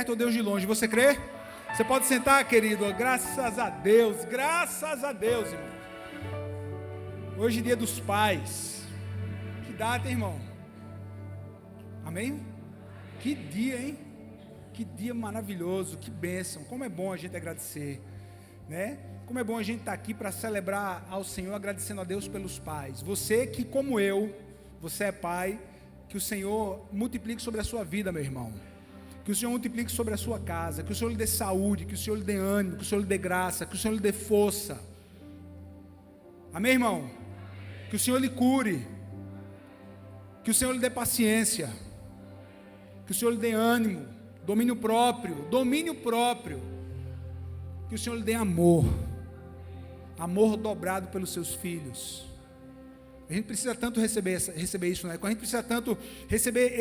Ou Deus de longe, você crê? Você pode sentar, querido, graças a Deus, irmão. Hoje é dia dos pais, que data, irmão? Amém? Que dia, hein? Que dia maravilhoso, que bênção, como é bom a gente agradecer, né? Como é bom a gente estar aqui para celebrar ao Senhor, agradecendo a Deus pelos pais. Você que, como eu, você é pai, que o Senhor multiplique sobre a sua vida, meu irmão. Que o Senhor multiplique sobre a sua casa, que o Senhor lhe dê saúde, que o Senhor lhe dê ânimo, que o Senhor lhe dê graça, que o Senhor lhe dê força. Amém, irmão? Que o Senhor lhe cure, que o Senhor lhe dê paciência, que o Senhor lhe dê ânimo, domínio próprio, que o Senhor lhe dê amor dobrado pelos seus filhos. A gente precisa tanto receber isso, né? A gente precisa tanto receber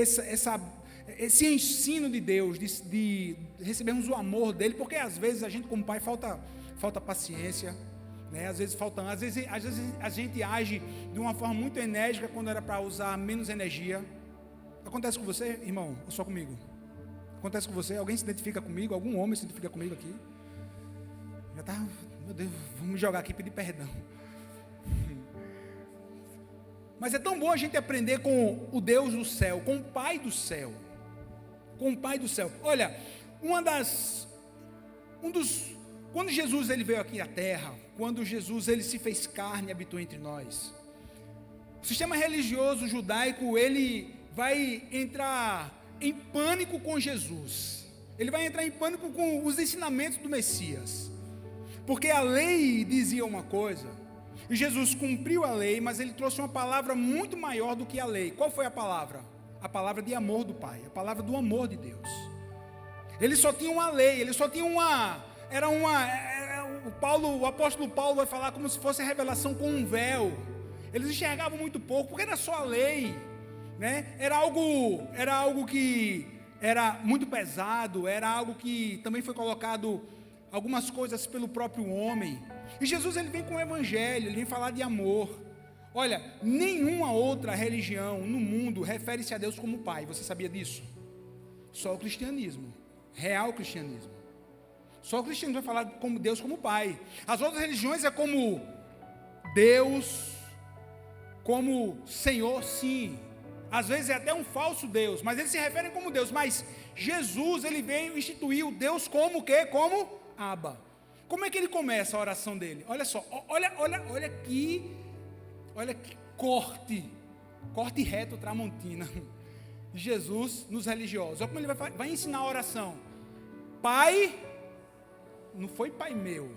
esse ensino de Deus, de recebermos o amor dele, porque às vezes a gente como pai falta paciência, né? Às vezes a gente age de uma forma muito enérgica quando era para usar menos energia. Acontece com você, irmão, ou só comigo? Acontece com você? Alguém se identifica comigo? Algum homem se identifica comigo aqui? Já tá, meu Deus, vamos jogar aqui e pedir perdão. Mas é tão bom a gente aprender com o Deus do céu, com o Pai do céu. Olha, quando Jesus ele veio aqui à terra, quando Jesus ele se fez carne e habitou entre nós, o sistema religioso judaico ele vai entrar em pânico com Jesus. Ele vai entrar em pânico com os ensinamentos do Messias, porque a lei dizia uma coisa, e Jesus cumpriu a lei, mas ele trouxe uma palavra muito maior do que a lei. Qual foi a palavra? A palavra de amor do Pai, a palavra do amor de Deus. Ele só tinha uma lei, ele só tinha o apóstolo Paulo vai falar como se fosse a revelação com um véu. Eles enxergavam muito pouco, porque era só a lei, né? Era algo que era muito pesado, era algo que também foi colocado algumas coisas pelo próprio homem. E Jesus ele vem com o evangelho, ele vem falar de amor. Olha, nenhuma outra religião no mundo refere-se a Deus como Pai. Você sabia disso? Só o cristianismo, real cristianismo. Só o cristianismo vai falar como Deus como Pai. As outras religiões é como Deus, como Senhor, sim. Às vezes é até um falso Deus, mas eles se referem como Deus. Mas Jesus ele veio instituir o Deus como o quê? Como Abba. Como é que ele começa a oração dele? Olha só, olha que corte reto tramontina. Jesus nos religiosos. Olha como ele vai ensinar a oração. Pai, não foi pai meu,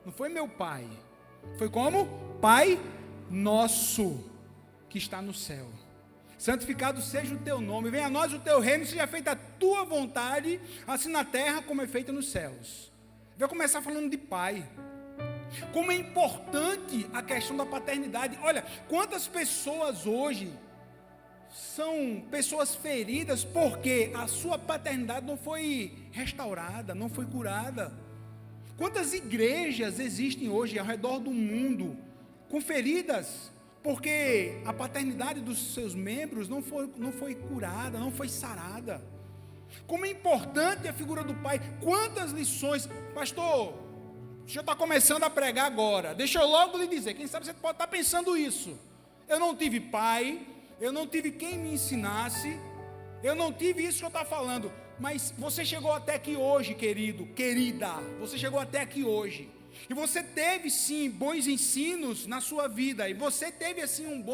não foi meu pai. Foi como? Pai nosso que está no céu. Santificado seja o teu nome, venha a nós o teu reino, seja feita a tua vontade, assim na terra como é feita nos céus. Vai começar falando de pai. Como é importante a questão da paternidade. Olha, quantas pessoas hoje são pessoas feridas porque a sua paternidade não foi restaurada, não foi curada. Quantas igrejas existem hoje ao redor do mundo com feridas porque a paternidade dos seus membros não foi curada, não foi sarada. Como é importante a figura do pai. Quantas lições, pastor, o senhor está começando a pregar agora, deixa eu logo lhe dizer, quem sabe você pode estar pensando isso, eu não tive pai, eu não tive quem me ensinasse, eu não tive isso que eu estou falando, mas você chegou até aqui hoje, querido, querida, você chegou até aqui hoje, e você teve sim bons ensinos na sua vida, e você teve assim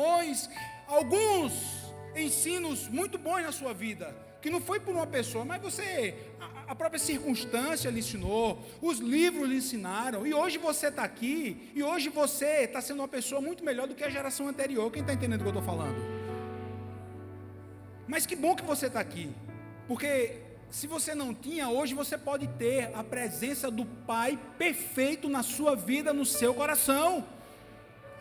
alguns ensinos muito bons na sua vida, que não foi por uma pessoa, mas a própria circunstância lhe ensinou, os livros lhe ensinaram, e hoje você está aqui, e hoje você está sendo uma pessoa muito melhor do que a geração anterior. Quem está entendendo o que eu estou falando? Mas que bom que você está aqui, porque se você não tinha, hoje você pode ter a presença do Pai perfeito na sua vida, no seu coração.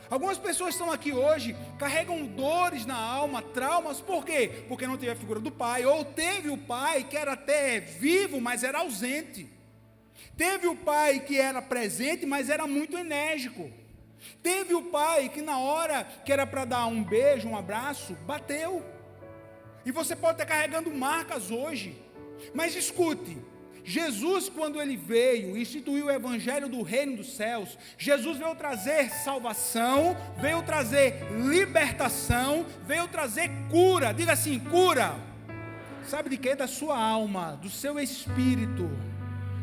Algumas pessoas estão aqui hoje, carregam dores na alma, traumas, por quê? Porque não teve a figura do pai, ou teve o pai que era até vivo, mas era ausente. Teve o pai que era presente, mas era muito enérgico. Teve o pai que na hora que era para dar um beijo, um abraço, bateu. E você pode estar carregando marcas hoje, Mas escute, Jesus, quando ele veio, instituiu o evangelho do reino dos céus, Jesus veio trazer salvação, veio trazer libertação, veio trazer cura. Diga assim, cura. Sabe de quê? Da sua alma, do seu espírito.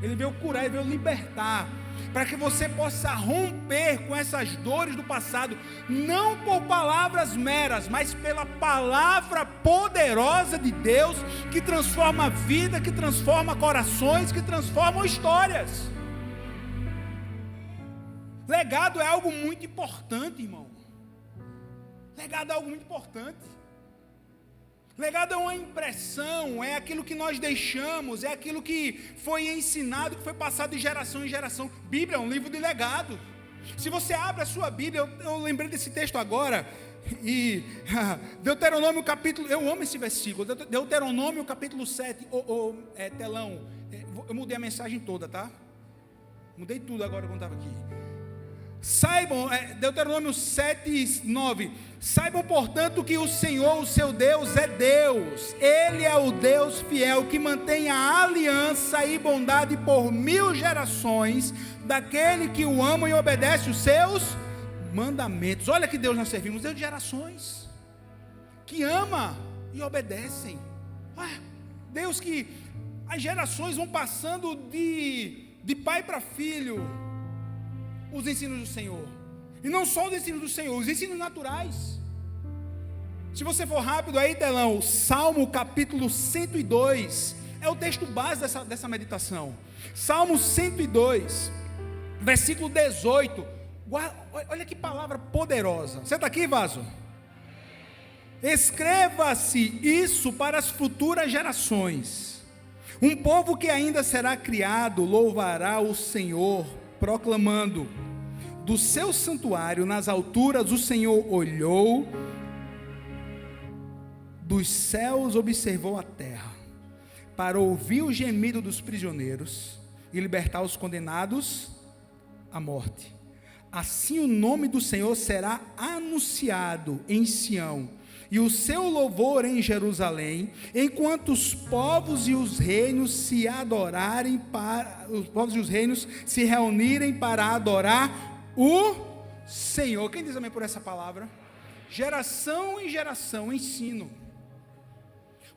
Ele veio curar, ele veio libertar, para que você possa romper com essas dores do passado, não por palavras meras, mas pela palavra poderosa de Deus, que transforma a vida, que transforma corações, que transforma histórias. Legado é algo muito importante, irmão. Legado é algo muito importante. Legado é uma impressão, é aquilo que nós deixamos, é aquilo que foi ensinado, que foi passado de geração em geração. Bíblia é um livro de legado. Se você abre a sua Bíblia, eu lembrei desse texto agora, e Deuteronômio capítulo, eu amo esse versículo, Deuteronômio capítulo 7, telão, eu mudei a mensagem toda, tá? Mudei tudo agora quando estava aqui. Saibam, Deuteronômio 7, 9, saibam portanto que o Senhor, o seu Deus, é Deus, Ele é o Deus fiel, que mantém a aliança e bondade por 1000 gerações, daquele que o ama e obedece os seus mandamentos. Olha que Deus nós servimos, Deus de gerações, que ama e obedecem. Deus que as gerações vão passando de pai para filho, os ensinos do Senhor, e não só os ensinos do Senhor, os ensinos naturais. Se você for rápido aí, telão, Salmo capítulo 102, é o texto base dessa meditação. Salmo 102, versículo 18, olha que palavra poderosa. Você está aqui, vaso? Escreva-se isso para as futuras gerações. Um povo que ainda será criado louvará o Senhor, proclamando: do seu santuário nas alturas o Senhor olhou, dos céus observou a terra, para ouvir o gemido dos prisioneiros e libertar os condenados à morte. Assim o nome do Senhor será anunciado em Sião, e o seu louvor em Jerusalém, enquanto os povos e os reinos se reunirem para adorar o Senhor. Quem diz amém por essa palavra? Geração em geração, ensino.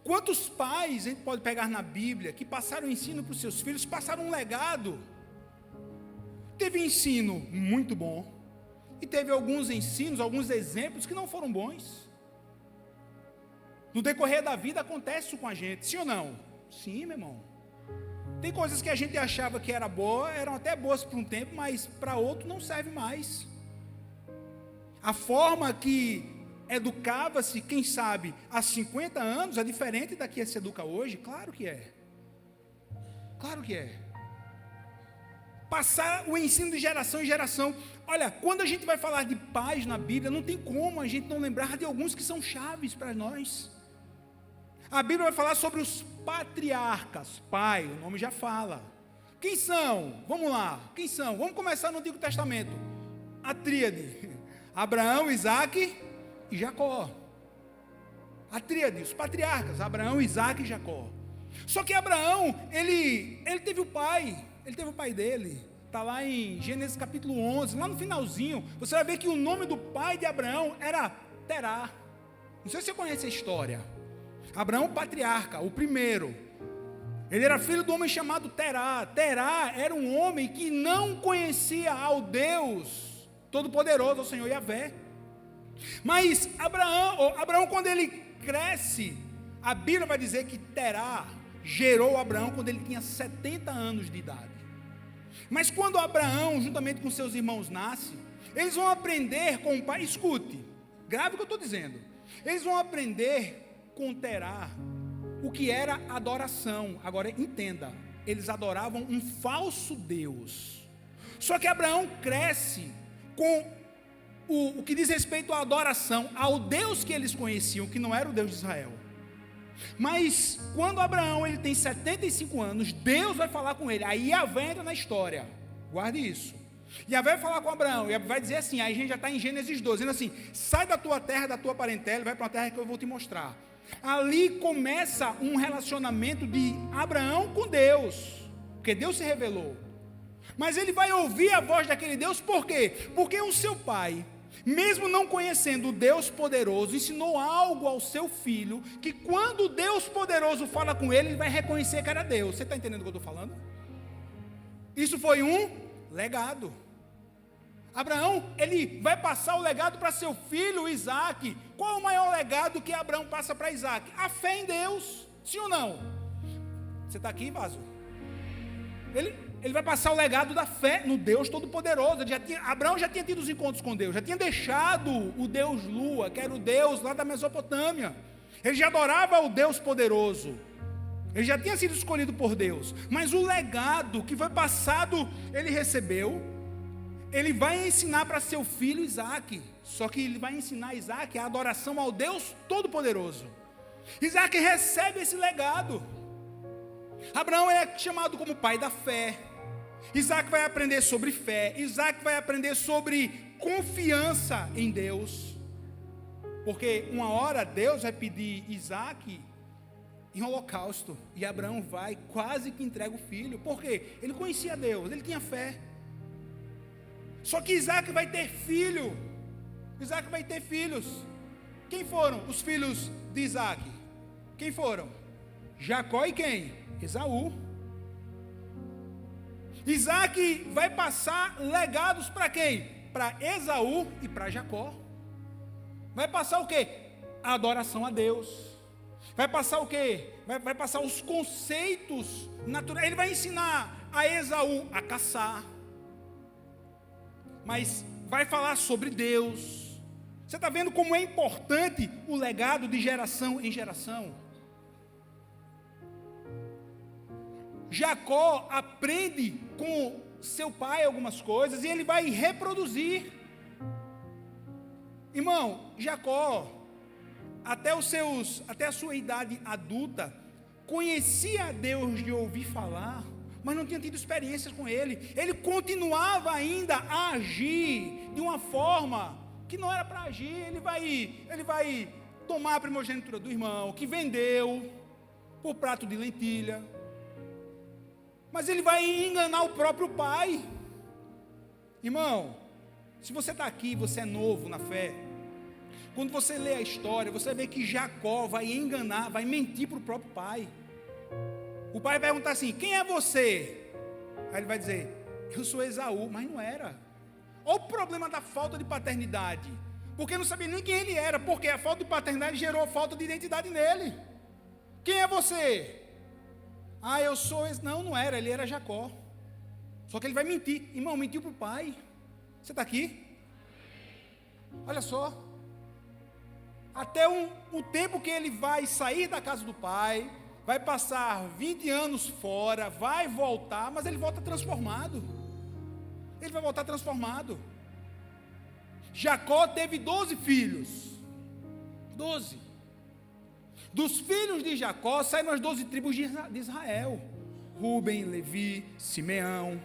Quantos pais a gente pode pegar na Bíblia que passaram ensino para os seus filhos, passaram um legado? Teve ensino muito bom, e teve alguns ensinos, alguns exemplos que não foram bons. No decorrer da vida acontece isso com a gente, sim ou não? Sim, meu irmão. Tem coisas que a gente achava que era boa, eram até boas por um tempo, mas para outro não serve mais. A forma que educava-se, quem sabe, há 50 anos, é diferente da que se educa hoje? Claro que é. Claro que é. Passar o ensino de geração em geração. Olha, quando a gente vai falar de pais na Bíblia, não tem como a gente não lembrar de alguns que são chaves para nós. A Bíblia vai falar sobre os patriarcas, pai, o nome já fala. Quem são? Vamos lá, quem são? Vamos começar no Antigo Testamento. A tríade, Abraão, Isaque e Jacó. A tríade, os patriarcas, Abraão, Isaque e Jacó. Só que Abraão, ele teve o pai dele. Está lá em Gênesis capítulo 11, lá no finalzinho, você vai ver que o nome do pai de Abraão era Terá. Não sei se você conhece a história. Abraão, patriarca, o primeiro, ele era filho de um homem chamado Terá. Terá era um homem que não conhecia ao Deus Todo-Poderoso, ao Senhor Yahvé. Mas Abraão, quando ele cresce, a Bíblia vai dizer que Terá gerou Abraão quando ele tinha 70 anos de idade. Mas quando Abraão, juntamente com seus irmãos, nasce, eles vão aprender com o pai. Escute, grave o que eu estou dizendo. Eles vão aprender com Terá o que era adoração. Agora entenda, eles adoravam um falso Deus. Só que Abraão cresce com o que diz respeito à adoração ao Deus que eles conheciam, que não era o Deus de Israel. Mas quando Abraão ele tem 75 anos, Deus vai falar com ele. Aí Yahvé entra na história. Guarde isso. Yahvé vai falar com Abraão, e vai dizer assim, aí a gente já está em Gênesis 12, dizendo assim: sai da tua terra, da tua parentela, vai para uma terra que eu vou te mostrar. Ali começa um relacionamento de Abraão com Deus, porque Deus se revelou. Mas ele vai ouvir a voz daquele Deus, por quê? Porque o seu pai, mesmo não conhecendo o Deus poderoso, ensinou algo ao seu filho, que quando o Deus poderoso fala com ele, ele vai reconhecer que era Deus. Você está entendendo o que eu estou falando? Isso foi um legado. Abraão, ele vai passar o legado para seu filho Isaac. Qual é o maior legado que Abraão passa para Isaac? A fé em Deus, sim ou não? Você está aqui, vaso? Ele vai passar o legado da fé no Deus Todo-Poderoso. Abraão já tinha tido os encontros com Deus, já tinha deixado o Deus Lua, que era o Deus lá da Mesopotâmia. Ele já adorava o Deus poderoso. Ele já tinha sido escolhido por Deus. Mas o legado que foi passado, ele recebeu. Ele vai ensinar para seu filho Isaac. Só que ele vai ensinar Isaac a adoração ao Deus Todo-Poderoso. Isaac recebe esse legado. Abraão é chamado como pai da fé. Isaac vai aprender sobre fé. Isaac vai aprender sobre confiança em Deus. Porque uma hora Deus vai pedir Isaac em holocausto. E Abraão vai, quase que entrega o filho. Por quê? Ele conhecia Deus, ele tinha fé. Só que Isaac vai ter filho. Isaac vai ter filhos. Quem foram os filhos de Isaac? Quem foram? Jacó e quem? Esaú. Isaac vai passar legados para quem? Para Esaú e para Jacó. Vai passar o quê? A adoração a Deus. Vai passar o quê? Vai passar os conceitos naturais. Ele vai ensinar a Esaú a caçar. Mas vai falar sobre Deus. Você está vendo como é importante o legado de geração em geração? Jacó aprende com seu pai algumas coisas e ele vai reproduzir. Irmão, Jacó, até a sua idade adulta, conhecia a Deus de ouvir falar, mas não tinha tido experiências com ele. Ele continuava ainda a agir de uma forma que não era para agir. Ele vai tomar a primogenitura do irmão, que vendeu por prato de lentilha. Mas ele vai enganar o próprio pai. Irmão, se você está aqui, você é novo na fé, quando você lê a história, você vê que Jacó vai enganar, vai mentir para o próprio pai. O pai vai perguntar assim: quem é você? Aí ele vai dizer: eu sou Esaú. Mas não era. Olha o problema da falta de paternidade. Porque não sabia nem quem ele era. Porque a falta de paternidade gerou falta de identidade nele. Quem é você? Ah, eu sou... Não era, ele era Jacó. Só que ele vai mentir. Irmão, mentiu para o pai. Você está aqui? Olha só. Até o tempo que ele vai sair da casa do pai, vai passar 20 anos fora, vai voltar, mas ele volta transformado. Ele vai voltar transformado. Jacó teve 12 filhos. 12. Dos filhos de Jacó saíram as 12 tribos de Israel: Rúben, Levi, Simeão,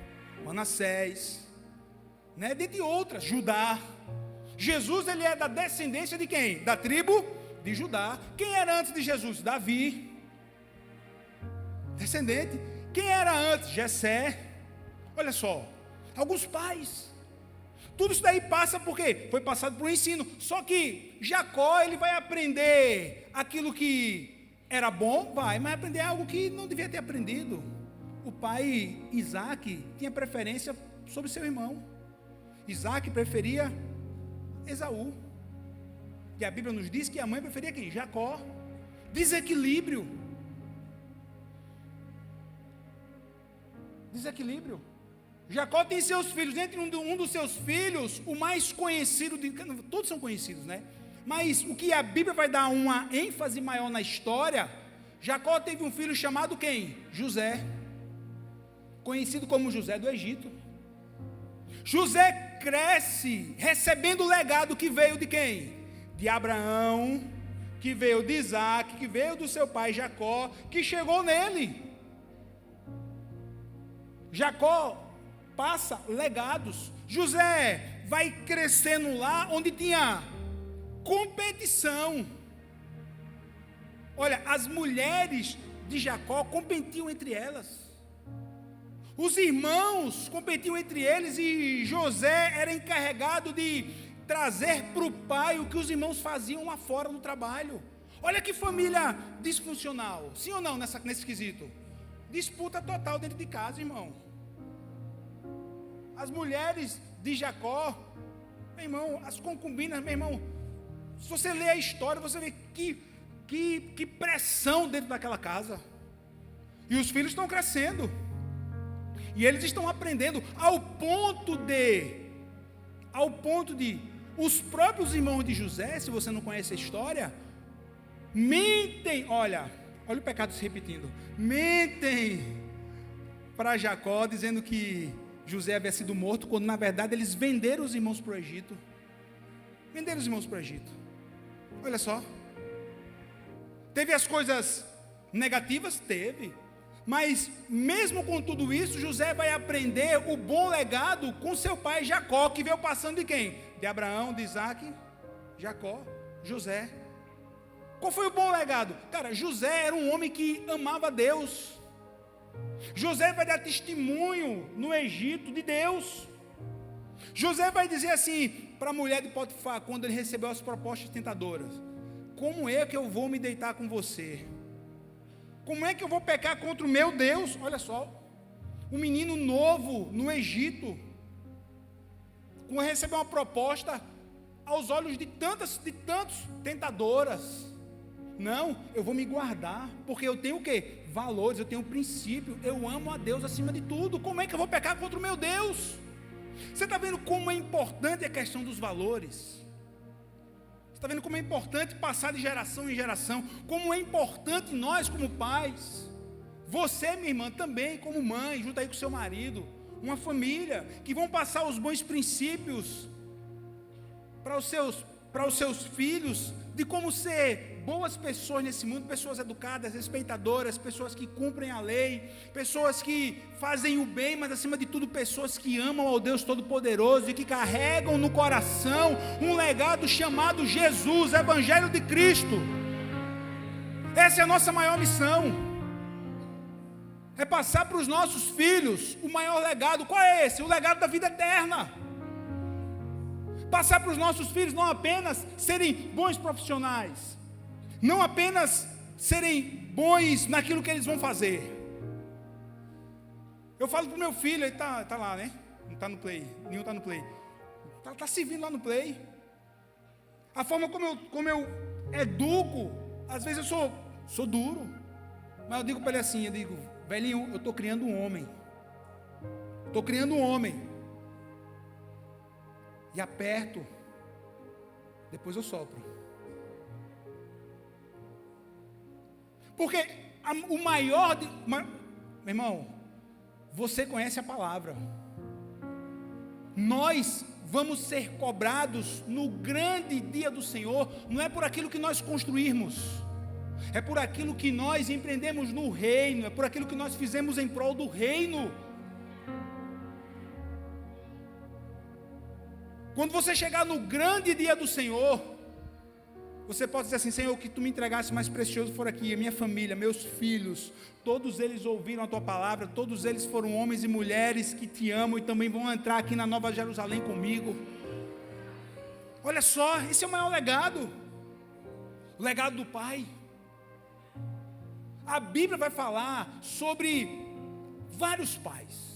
Manassés, dentre outras, Judá. Jesus, ele é da descendência de quem? Da tribo de Judá. Quem era antes de Jesus? Davi, descendente. Quem era antes? Jessé. Olha só, alguns pais. Tudo isso daí passa por quê? Foi passado por um ensino. Só que Jacó, ele vai aprender aquilo que era bom, mas vai aprender algo que não devia ter aprendido. O pai Isaac tinha preferência sobre seu irmão. Isaac preferia Esaú. E a Bíblia nos diz que a mãe preferia quem? Jacó. Desequilíbrio. Desequilíbrio. Jacó tem seus filhos. Entre um dos seus filhos, o mais conhecido, todos são conhecidos, mas o que a Bíblia vai dar uma ênfase maior na história, Jacó teve um filho chamado quem? José, conhecido como José do Egito. José cresce recebendo o legado que veio de quem? De Abraão, que veio de Isaac, que veio do seu pai Jacó, que chegou nele. Jacó passa legados. José vai crescendo lá onde tinha competição. Olha, as mulheres de Jacó competiam entre elas. Os irmãos competiam entre eles e José era encarregado de trazer para o pai o que os irmãos faziam lá fora no trabalho. Olha que família disfuncional. Sim ou não nesse quesito? Disputa total dentro de casa, irmão. As mulheres de Jacó, meu irmão, as concubinas, meu irmão, se você ler a história, você vê que pressão dentro daquela casa. E os filhos estão crescendo. E eles estão aprendendo ao ponto de os próprios irmãos de José, se você não conhece a história, mentem, olha o pecado se repetindo, mentem para Jacó, dizendo que José havia sido morto, quando na verdade eles venderam os irmãos para o Egito. Venderam os irmãos para o Egito. Olha só. Teve as coisas negativas? Teve. Mas mesmo com tudo isso, José vai aprender o bom legado com seu pai Jacó, que veio passando de quem? De Abraão, de Isaac, Jacó, José. Qual foi o bom legado? Cara, José era um homem que amava Deus. José vai dar testemunho no Egito de Deus. José vai dizer assim para a mulher de Potifar, quando ele recebeu as propostas tentadoras: como é que eu vou me deitar com você? Como é que eu vou pecar contra o meu Deus? Olha só, um menino novo no Egito, quando recebeu uma proposta aos olhos de tantos tentadoras. Não, eu vou me guardar, porque eu tenho o quê? Valores, eu tenho princípio, eu amo a Deus acima de tudo. Como é que eu vou pecar contra o meu Deus? Você está vendo como é importante a questão dos valores? Você está vendo como é importante passar de geração em geração? Como é importante nós como pais, você, minha irmã, também como mãe, junto aí com seu marido, uma família, que vão passar os bons princípios para os seus filhos, de como ser boas pessoas nesse mundo, pessoas educadas, respeitadoras, pessoas que cumprem a lei, pessoas que fazem o bem, mas acima de tudo pessoas que amam ao Deus Todo-Poderoso e que carregam no coração um legado chamado Jesus, Evangelho de Cristo. Essa é a nossa maior missão, é passar para os nossos filhos o maior legado. Qual é esse? O legado da vida eterna. Passar para os nossos filhos não apenas serem bons profissionais, não apenas serem bons naquilo que eles vão fazer. Eu falo para o meu filho, ele está lá, né? Não está no play, nenhum está no play. Está servindo lá no play. A forma como eu educo, às vezes eu sou duro, mas eu digo para ele assim, eu digo: velhinho, eu estou criando um homem. Estou criando um homem. E aperto, depois eu sopro. Porque o maior, meu irmão, você conhece a palavra. Nós vamos ser cobrados no grande dia do Senhor, não é por aquilo que nós construirmos, é por aquilo que nós empreendemos no reino, é por aquilo que nós fizemos em prol do reino. Quando você chegar no grande dia do Senhor, você pode dizer assim: Senhor, que tu me entregasse mais precioso for aqui, a minha família, meus filhos, todos eles ouviram a tua palavra, todos eles foram homens e mulheres que te amam e também vão entrar aqui na Nova Jerusalém comigo. Olha só, esse é o maior legado, o legado do Pai. A Bíblia vai falar sobre vários pais,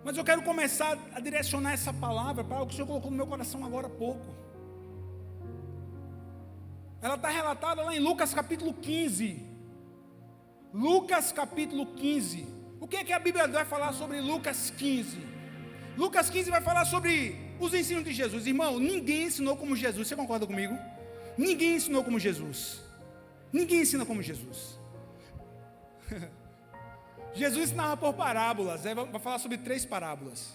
mas eu quero começar a direcionar essa palavra para algo que o Senhor colocou no meu coração agora há pouco. Ela está relatada lá em Lucas capítulo 15. Lucas capítulo 15. O que é que a Bíblia vai falar sobre Lucas 15? Lucas 15 vai falar sobre os ensinos de Jesus. Irmão, ninguém ensinou como Jesus. Você concorda comigo? Ninguém ensinou como Jesus. Ninguém ensina como Jesus. Jesus ensinava por parábolas. Vai falar sobre 3 parábolas.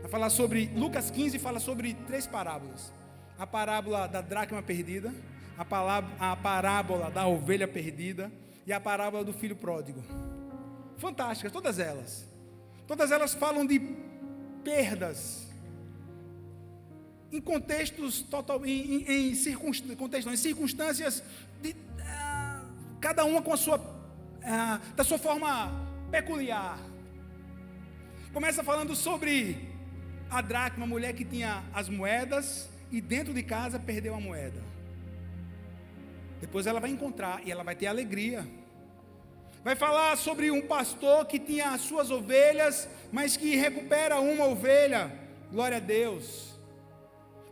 Vai falar sobre, Lucas 15 fala sobre 3 parábolas. A parábola da dracma perdida, a parábola da ovelha perdida e a parábola do filho pródigo. Fantásticas, todas elas. Todas elas falam de perdas em contextos circunstâncias cada uma com da sua forma peculiar. Começa falando sobre a dracma, uma mulher que tinha as moedas e dentro de casa perdeu a moeda. Depois ela vai encontrar e ela vai ter alegria. Vai falar sobre um pastor que tinha as suas ovelhas, mas que recupera uma ovelha. Glória a Deus.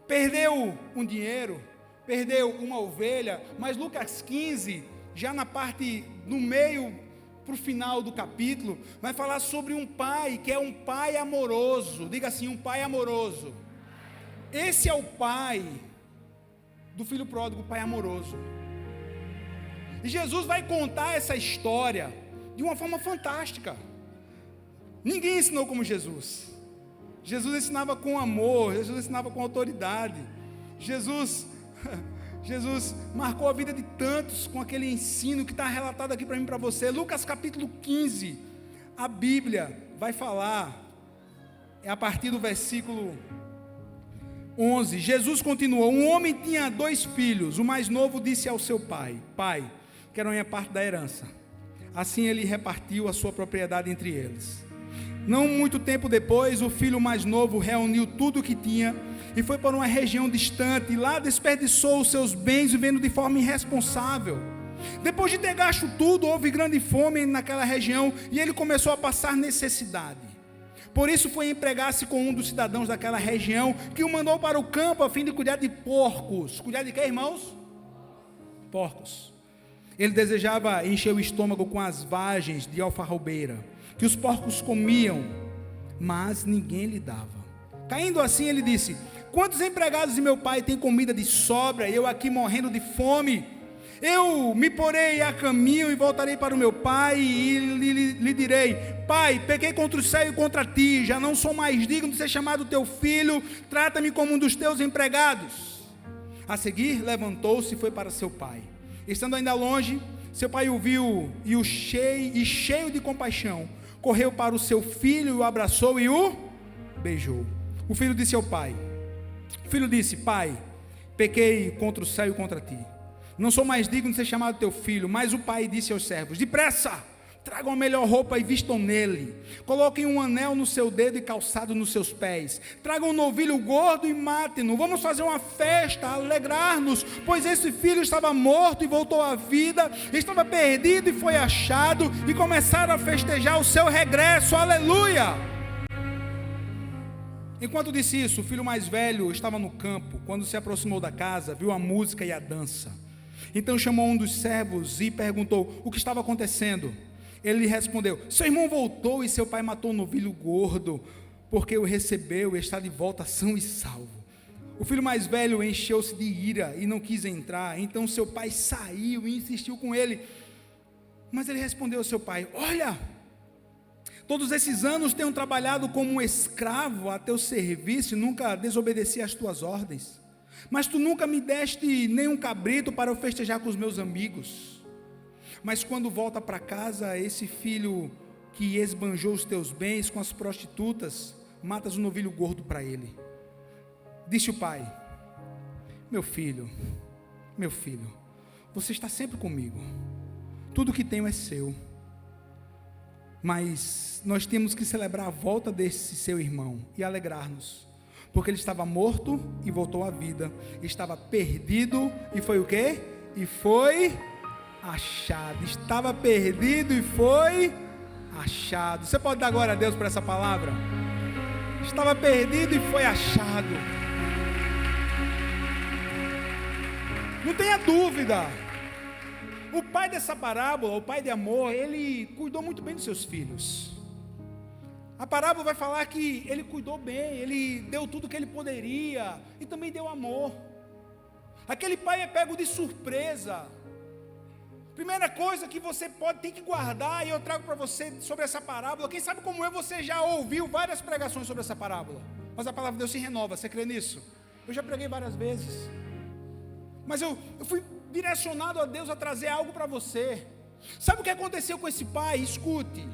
Perdeu um dinheiro, perdeu uma ovelha, mas Lucas 15, já na parte no meio para o final do capítulo, vai falar sobre um pai que é um pai amoroso. Diga assim, um pai amoroso. Esse é o pai do filho pródigo, o pai amoroso. E Jesus vai contar essa história de uma forma fantástica. Ninguém ensinou como Jesus. Jesus ensinava com amor, Jesus ensinava com autoridade. Jesus marcou a vida de tantos com aquele ensino que está relatado aqui para mim e para você. Lucas capítulo 15, a Bíblia vai falar, é a partir do versículo 11. Jesus continuou: um homem tinha 2 filhos. O mais novo disse ao seu pai: pai, quero a minha parte da herança. Assim ele repartiu a sua propriedade entre eles. Não muito tempo depois, o filho mais novo reuniu tudo o que tinha e foi para uma região distante, e lá desperdiçou os seus bens vivendo de forma irresponsável. Depois de ter gasto tudo, houve grande fome naquela região e ele começou a passar necessidade. Por isso foi empregar-se com um dos cidadãos daquela região, que o mandou para o campo a fim de cuidar de porcos. Cuidar de quê, irmãos? Porcos. Ele desejava encher o estômago com as vagens de alfarrobeira que os porcos comiam, mas ninguém lhe dava. Caindo assim, ele disse: quantos empregados de meu pai têm comida de sobra, e eu aqui morrendo de fome? Eu me porei a caminho e voltarei para o meu pai e lhe direi: pai, pequei contra o céu e contra ti, já não sou mais digno de ser chamado teu filho, trata-me como um dos teus empregados. A seguir levantou-se e foi para seu pai. Estando ainda longe, seu pai o viu e cheio de compaixão, correu para o seu filho, o abraçou e o beijou. O filho disse ao pai: pai, pequei contra o céu e contra ti, não sou mais digno de ser chamado teu filho. Mas o pai disse aos servos: depressa, tragam a melhor roupa e vistam nele, coloquem um anel no seu dedo e calçado nos seus pés, tragam um novilho gordo e matem-no, vamos fazer uma festa, alegrar-nos, pois esse filho estava morto e voltou à vida, estava perdido e foi achado, e começaram a festejar o seu regresso. Aleluia! Enquanto disse isso, o filho mais velho estava no campo. Quando se aproximou da casa, viu a música e a dança. Então chamou um dos servos e perguntou o que estava acontecendo. Ele lhe respondeu: seu irmão voltou e seu pai matou um novilho gordo, porque o recebeu e está de volta são e salvo. O filho mais velho encheu-se de ira e não quis entrar. Então seu pai saiu e insistiu com ele. Mas ele respondeu ao seu pai: olha, todos esses anos tenho trabalhado como um escravo a teu serviço e nunca desobedeci às tuas ordens. Mas tu nunca me deste nem um cabrito para eu festejar com os meus amigos. Mas quando volta para casa, esse filho que esbanjou os teus bens com as prostitutas, matas um novilho gordo para ele. Disse o pai: meu filho, você está sempre comigo, tudo que tenho é seu. Mas nós temos que celebrar a volta desse seu irmão e alegrar-nos, porque ele estava morto e voltou à vida, estava perdido e foi o quê? E foi achado. Estava perdido e foi achado. Você pode dar glória a Deus por essa palavra? Estava perdido e foi achado. Não tenha dúvida, o pai dessa parábola, o pai de amor, ele cuidou muito bem dos seus filhos. A parábola vai falar que ele cuidou bem, ele deu tudo que ele poderia e também deu amor. Aquele pai é pego de surpresa. Primeira coisa que você tem que guardar, e eu trago para você sobre essa parábola. Quem sabe como você já ouviu várias pregações sobre essa parábola, mas a palavra de Deus se renova. Você crê nisso? Eu já preguei várias vezes, mas eu fui direcionado a Deus a trazer algo para você. Sabe o que aconteceu com esse pai? Escute,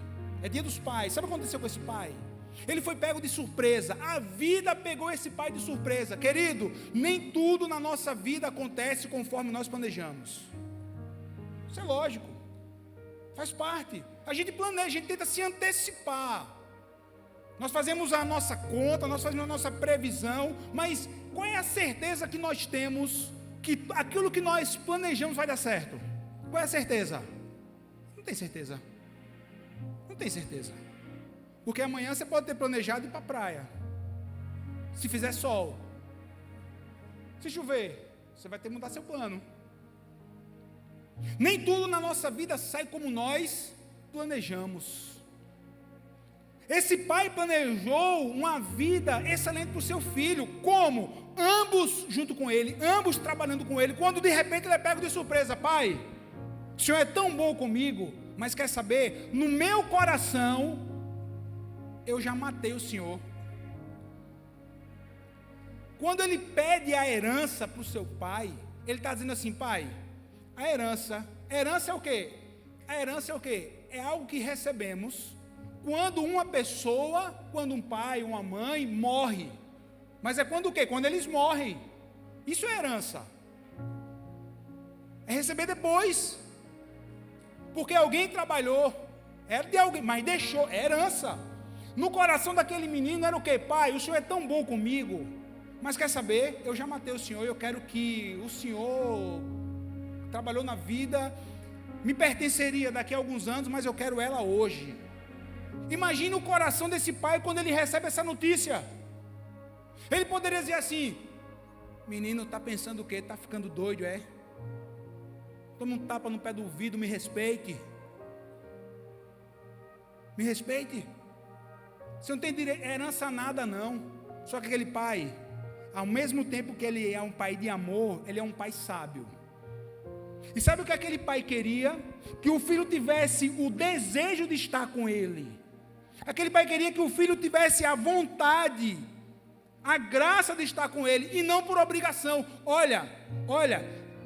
é dia dos pais. Sabe o que aconteceu com esse pai? Ele foi pego de surpresa. A vida pegou esse pai de surpresa. Querido, nem tudo na nossa vida acontece conforme nós planejamos. Isso é lógico. Faz parte. A gente planeja, a gente tenta se antecipar. Nós fazemos a nossa conta, nós fazemos a nossa previsão, mas qual é a certeza que nós temos que aquilo que nós planejamos vai dar certo? Qual é a certeza? Não tem certeza. Não tem certeza. Porque amanhã você pode ter planejado ir para a praia. Se fizer sol. Se chover, você vai ter que mudar seu plano. Nem tudo na nossa vida sai como nós planejamos. Esse pai planejou uma vida excelente para o seu filho. Como? Ambos junto com ele, ambos trabalhando com ele. Quando de repente ele é pego de surpresa: pai, o senhor é tão bom comigo, mas quer saber? No meu coração, eu já matei o senhor. Quando ele pede a herança para o seu pai, ele está dizendo assim: pai, a herança é o quê? A herança é o quê? É algo que recebemos quando uma pessoa, quando um pai, uma mãe morre. Mas é quando o quê? Quando eles morrem. Isso é herança. É receber depois. Porque alguém trabalhou, era de alguém, mas deixou, é herança. No coração daquele menino era o quê? Pai, o senhor é tão bom comigo, mas quer saber? Eu já matei o senhor, eu quero que o senhor trabalhou na vida, me pertenceria daqui a alguns anos, mas eu quero ela hoje. Imagine o coração desse pai quando ele recebe essa notícia. Ele poderia dizer assim: menino, está pensando o quê? Está ficando doido, é? Toma um tapa no pé do ouvido, me respeite. Me respeite. Você não tem direito, herança nada não. Só que aquele pai, ao mesmo tempo que ele é um pai de amor, ele é um pai sábio. E sabe o que aquele pai queria? Que o filho tivesse o desejo de estar com ele. Aquele pai queria que o filho tivesse a vontade, a graça de estar com ele, e não por obrigação. Olha,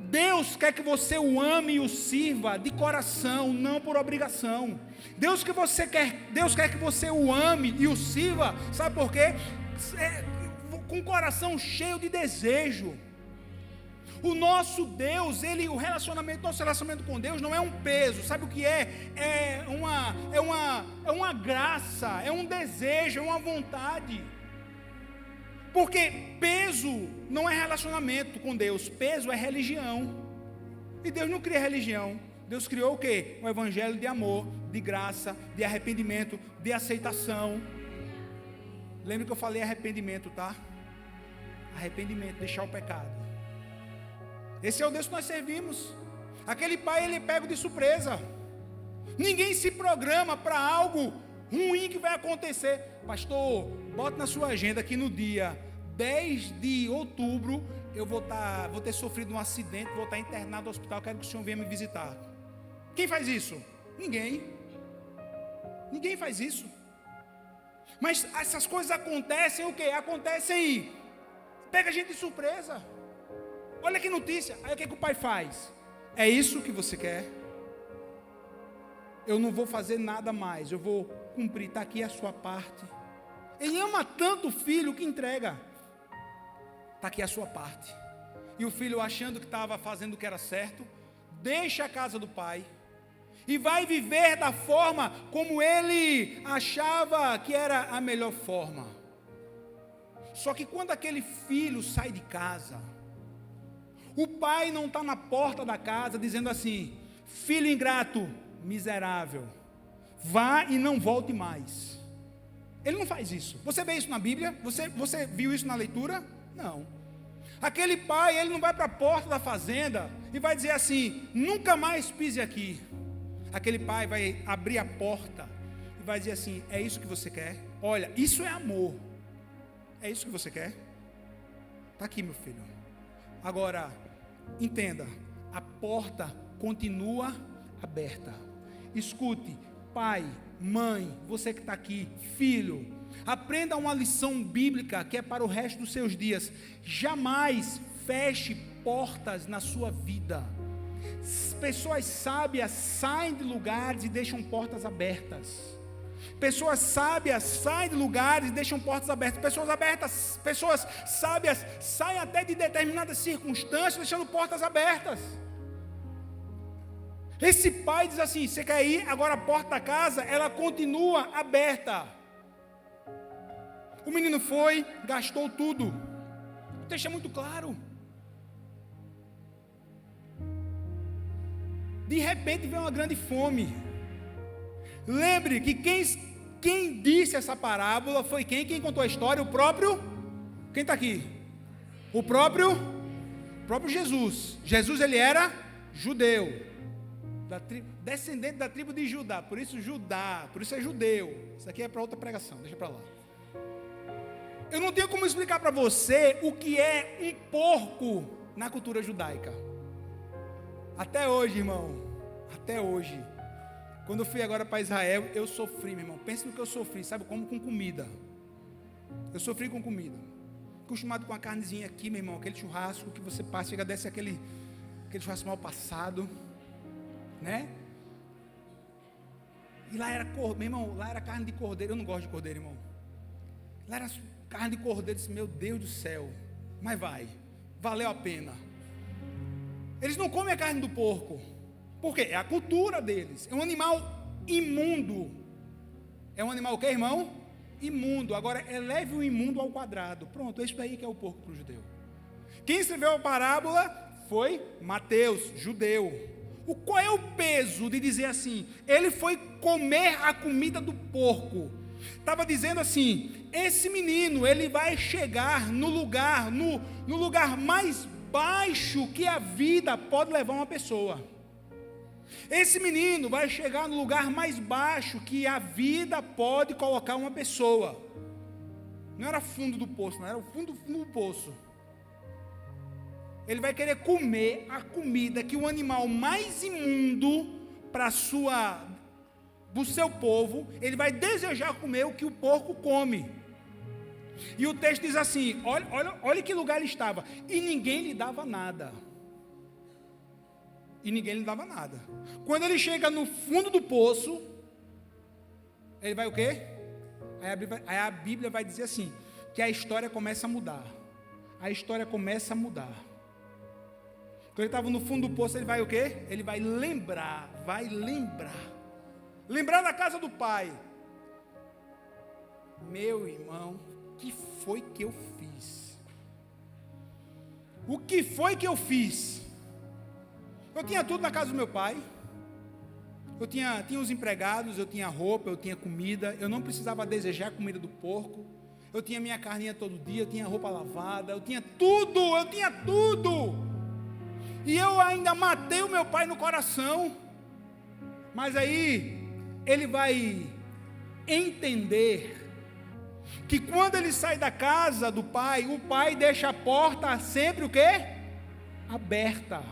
Deus quer que você o ame e o sirva de coração, não por obrigação. Deus quer que você o ame e o sirva, sabe por quê? Com o coração cheio de desejo. O nosso Deus, nosso relacionamento com Deus não é um peso, sabe o que é? É uma graça, é um desejo, é uma vontade. Porque peso não é relacionamento com Deus, peso é religião. E Deus não cria religião. Deus criou o quê? Um evangelho de amor, de graça, de arrependimento, de aceitação. Lembra que eu falei arrependimento, tá? Arrependimento, deixar o pecado. Esse é o Deus que nós servimos. Aquele pai, ele é pego de surpresa. Ninguém se programa para algo ruim que vai acontecer. Pastor, bota na sua agenda que no dia 10 de outubro eu vou ter sofrido um acidente, vou estar internado no hospital, quero que o senhor venha me visitar. Quem faz isso? Ninguém. Ninguém faz isso. Mas essas coisas acontecem o quê? Acontecem, pega a gente de surpresa. Olha que notícia. Aí o que o pai faz? É isso que você quer? Eu não vou fazer nada mais, eu vou cumprir, está aqui a sua parte. Ele ama tanto o filho que entrega. Está aqui a sua parte. E o filho, achando que estava fazendo o que era certo, deixa a casa do pai e vai viver da forma como ele achava que era a melhor forma. Só que quando aquele filho sai de casa, o pai não está na porta da casa dizendo assim: filho ingrato, miserável, vá e não volte mais. Ele não faz isso. Você vê isso na Bíblia? Você viu isso na leitura? Não. Aquele pai, ele não vai para a porta da fazenda e vai dizer assim: nunca mais pise aqui. Aquele pai vai abrir a porta e vai dizer assim: é isso que você quer? Olha, isso é amor. É isso que você quer? Está aqui, meu filho. Agora, entenda, a porta continua aberta. Escute, pai, mãe, você que está aqui, filho, aprenda uma lição bíblica que é para o resto dos seus dias. Jamais feche portas na sua vida. Pessoas sábias saem de lugares e deixam portas abertas. Pessoas sábias saem de lugares e deixam portas abertas. Pessoas sábias saem até de determinadas circunstâncias deixando portas abertas. Esse pai diz assim: você quer ir? Agora a porta da casa, ela continua aberta. O menino foi, gastou tudo. O texto é muito claro. De repente veio uma grande fome. Lembre que quem disse essa parábola foi quem? Quem contou a história? O próprio... Quem está aqui? O próprio Jesus. Jesus, ele era judeu. Descendente da tribo de Judá. Por isso é judeu. Isso aqui é para outra pregação, deixa para lá. Eu não tenho como explicar para você o que é um porco na cultura judaica. Até hoje, irmão, até hoje. Quando eu fui agora para Israel, eu sofri, meu irmão. Pense no que eu sofri, sabe como? Com comida. Eu sofri com comida. Acostumado com a carnezinha aqui, meu irmão, aquele churrasco que você passa, chega, desce aquele churrasco mal passado, né? E lá era, meu irmão, lá era carne de cordeiro. Eu não gosto de cordeiro, irmão. Lá era carne de cordeiro. Eu disse, meu Deus do céu, mas valeu a pena. Eles não comem a carne do porco. Por quê? É a cultura deles. É um animal imundo. É um animal o quê, irmão? Imundo. Agora, eleve o imundo ao quadrado. Pronto, é isso aí que é o porco para o judeu. Quem escreveu a parábola foi Mateus, judeu. Qual é o peso de dizer assim? Ele foi comer a comida do porco. Estava dizendo assim, esse menino, ele vai chegar no lugar mais baixo que a vida pode levar uma pessoa. Esse menino vai chegar no lugar mais baixo que a vida pode colocar uma pessoa. Não era fundo do poço, não era o fundo do poço. Ele vai querer comer a comida que o animal mais imundo para o seu povo, ele vai desejar comer o que o porco come. E o texto diz assim, olha que lugar ele estava, e ninguém lhe dava nada. Quando ele chega no fundo do poço, ele vai o quê? Aí a Bíblia vai dizer assim, que a história começa a mudar. Então ele estava no fundo do poço, ele vai o quê? Ele vai lembrar. Lembrar da casa do pai. Meu irmão, o que foi que eu fiz? O que foi que eu fiz? Eu tinha tudo na casa do meu pai. Eu tinha os empregados, eu tinha roupa, eu tinha comida. Eu não precisava desejar a comida do porco. Eu tinha minha carninha todo dia, eu tinha roupa lavada, eu tinha tudo. E eu ainda matei o meu pai no coração. Mas aí, ele vai entender que quando ele sai da casa do pai, o pai deixa a porta sempre o quê? Aberta.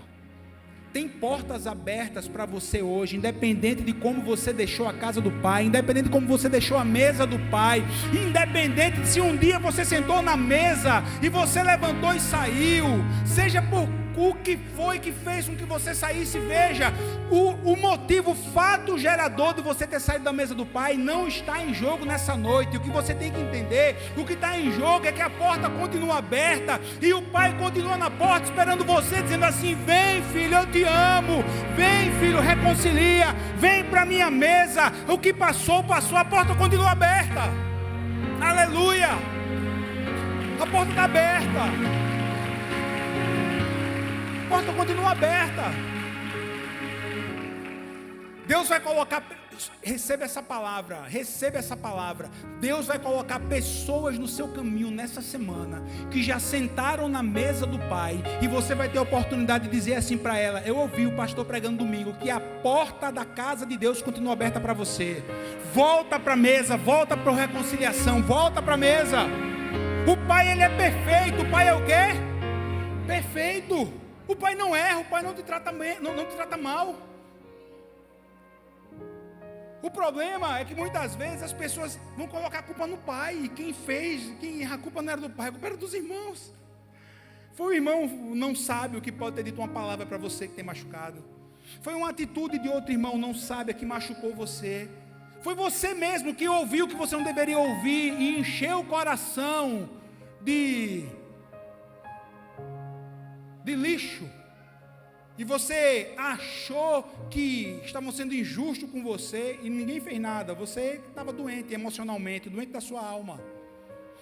Tem portas abertas para você hoje, independente de como você deixou a casa do pai, independente de como você deixou a mesa do pai, independente de se um dia você sentou na mesa e você levantou e saiu, seja por o que foi que fez com que você saísse. Veja, o motivo, o fato gerador de você ter saído da mesa do pai não está em jogo nessa noite. O que você tem que entender, o que está em jogo é que a porta continua aberta e o pai continua na porta esperando você, dizendo assim: vem filho, eu te amo, vem filho, reconcilia, vem para minha mesa. O que passou, a porta continua aberta. Aleluia, a porta está aberta. A porta continua aberta. Deus vai colocar, receba essa palavra. Deus vai colocar pessoas no seu caminho nessa semana, que já sentaram na mesa do Pai, e você vai ter a oportunidade de dizer assim para ela: eu ouvi o pastor pregando domingo, que a porta da casa de Deus continua aberta para você. Volta para a mesa, volta para a reconciliação, volta para a mesa. O Pai, Ele é perfeito. O Pai é o quê? Perfeito. O Pai não erra, o Pai não te trata mal. O problema é que muitas vezes as pessoas vão colocar a culpa no pai. A culpa não era do pai, a culpa era dos irmãos. Foi o irmão não sábio que pode ter dito uma palavra para você que tem machucado. Foi uma atitude de outro irmão não sábio que machucou você. Foi você mesmo que ouviu o que você não deveria ouvir e encheu o coração de lixo. e você achou que estavam sendo injustos com você e ninguém fez nada, você estava doente emocionalmente, doente da sua alma,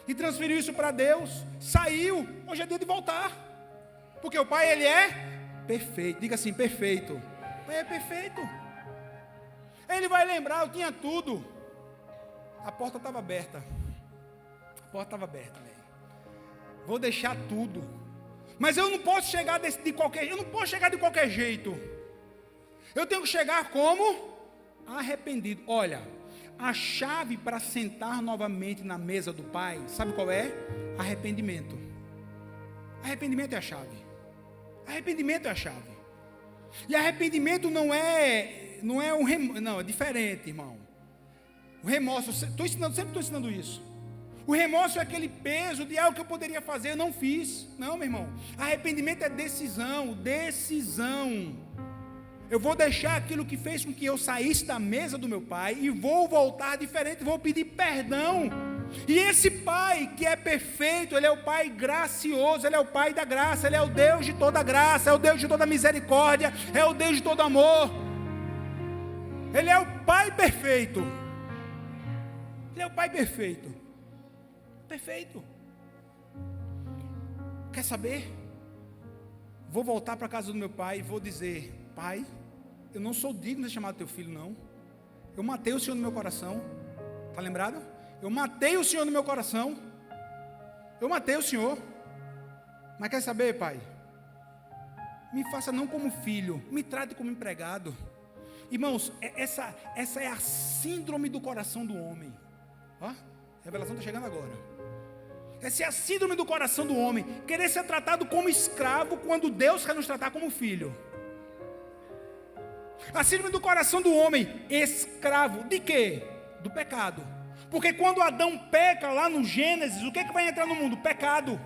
e transferiu isso para Deus, saiu, hoje é dia de voltar, porque o Pai, Ele é perfeito. Diga assim, perfeito. O Pai é perfeito. Ele vai lembrar, eu tinha tudo, a porta estava aberta, vou deixar tudo, mas eu não posso chegar de qualquer jeito, eu tenho que chegar como arrependido. Olha, a chave para sentar novamente na mesa do Pai, sabe qual é? Arrependimento. Arrependimento é a chave. Arrependimento é a chave. E arrependimento não é é diferente, irmão. O remorso, sempre estou ensinando isso. O remorso é aquele peso de algo que eu poderia fazer, eu não fiz. Não, meu irmão. Arrependimento é decisão. Eu vou deixar aquilo que fez com que eu saísse da mesa do meu pai e vou voltar diferente, vou pedir perdão. E esse Pai que é perfeito, Ele é o Pai gracioso, Ele é o Pai da graça, Ele é o Deus de toda graça, é o Deus de toda misericórdia, é o Deus de todo amor. Ele é o Pai perfeito. Ele é o Pai perfeito. Perfeito. Quer saber? Vou voltar para a casa do meu pai e vou dizer: Pai, eu não sou digno de ser chamado teu filho, não. Eu matei o Senhor no meu coração. Está lembrado? Eu matei o Senhor no meu coração. Eu matei o Senhor. Mas quer saber, Pai? Me faça não como filho, me trate como empregado. Irmãos, essa é a síndrome do coração do homem. Ó, a revelação está chegando agora. Essa é a síndrome do coração do homem. Querer ser tratado como escravo quando Deus quer nos tratar como filho. A síndrome do coração do homem, escravo de quê? Do pecado. Porque quando Adão peca lá no Gênesis, o que é que vai entrar no mundo? Pecado.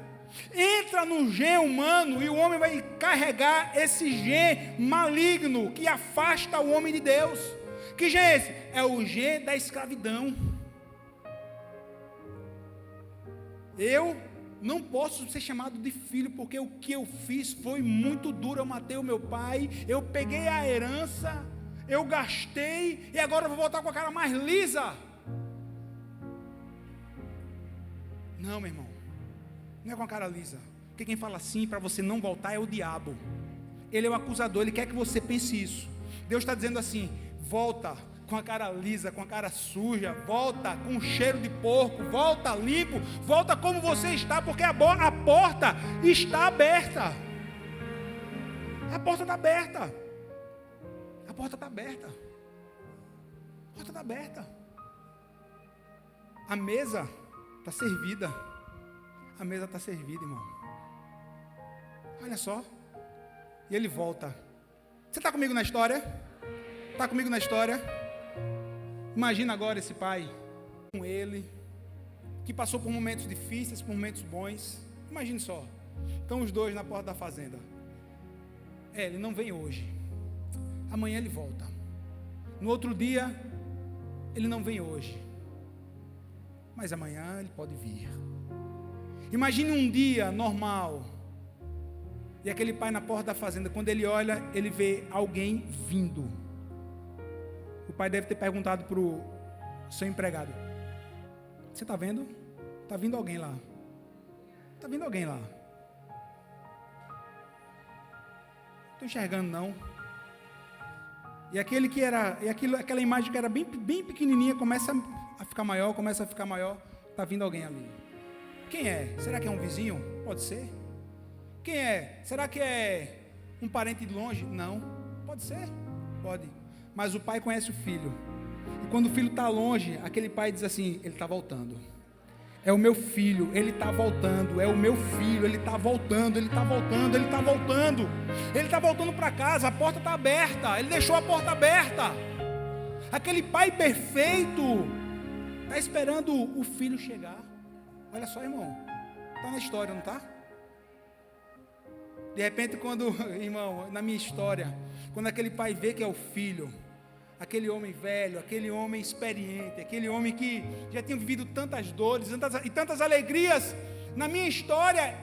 Entra no gene humano e o homem vai carregar esse gene maligno que afasta o homem de Deus. Que gene é esse? É o gene da escravidão. Eu não posso ser chamado de filho, porque o que eu fiz foi muito duro. Eu matei o meu pai, eu peguei a herança, eu gastei, e agora eu vou voltar com a cara mais lisa. Não, meu irmão, não é com a cara lisa. Porque quem fala assim para você não voltar é o diabo. Ele é o acusador, ele quer que você pense isso. Deus está dizendo assim: volta com a cara lisa, com a cara suja, volta com um cheiro de porco, volta limpo, volta como você está, porque a porta está aberta. A porta está aberta. A porta está aberta. A porta está aberta. A mesa está servida. A mesa está servida, irmão. Olha só. E ele volta. Você está comigo na história? Está comigo na história? Imagina agora esse pai com ele, que passou por momentos difíceis, por momentos bons. Imagine só. Estão os dois na porta da fazenda. Ele não vem hoje. Amanhã ele volta. No outro dia, ele não vem hoje. Mas amanhã ele pode vir. Imagine um dia normal. E aquele pai na porta da fazenda, quando ele olha, ele vê alguém vindo. O pai deve ter perguntado para o seu empregado: você está vendo? Está vindo alguém lá. Está vindo alguém lá. Não estou enxergando não. E aquela imagem que era bem pequenininha começa a ficar maior, está vindo alguém ali. Quem é? Será que é um vizinho? Pode ser. Quem é? Será que é um parente de longe? Não. Pode ser. Pode. Mas o pai conhece o filho. E quando o filho está longe, aquele pai diz assim: ele está voltando. É o meu filho, ele está voltando. É o meu filho, ele está voltando. Ele está voltando, ele está voltando. Ele está voltando para casa, a porta está aberta. Ele deixou a porta aberta. Aquele pai perfeito está esperando o filho chegar. Olha só, irmão. Está na história, não está? De repente, irmão, na minha história, quando aquele pai vê que é o filho, aquele homem velho, aquele homem experiente, aquele homem que já tinha vivido tantas dores e tantas alegrias, na minha história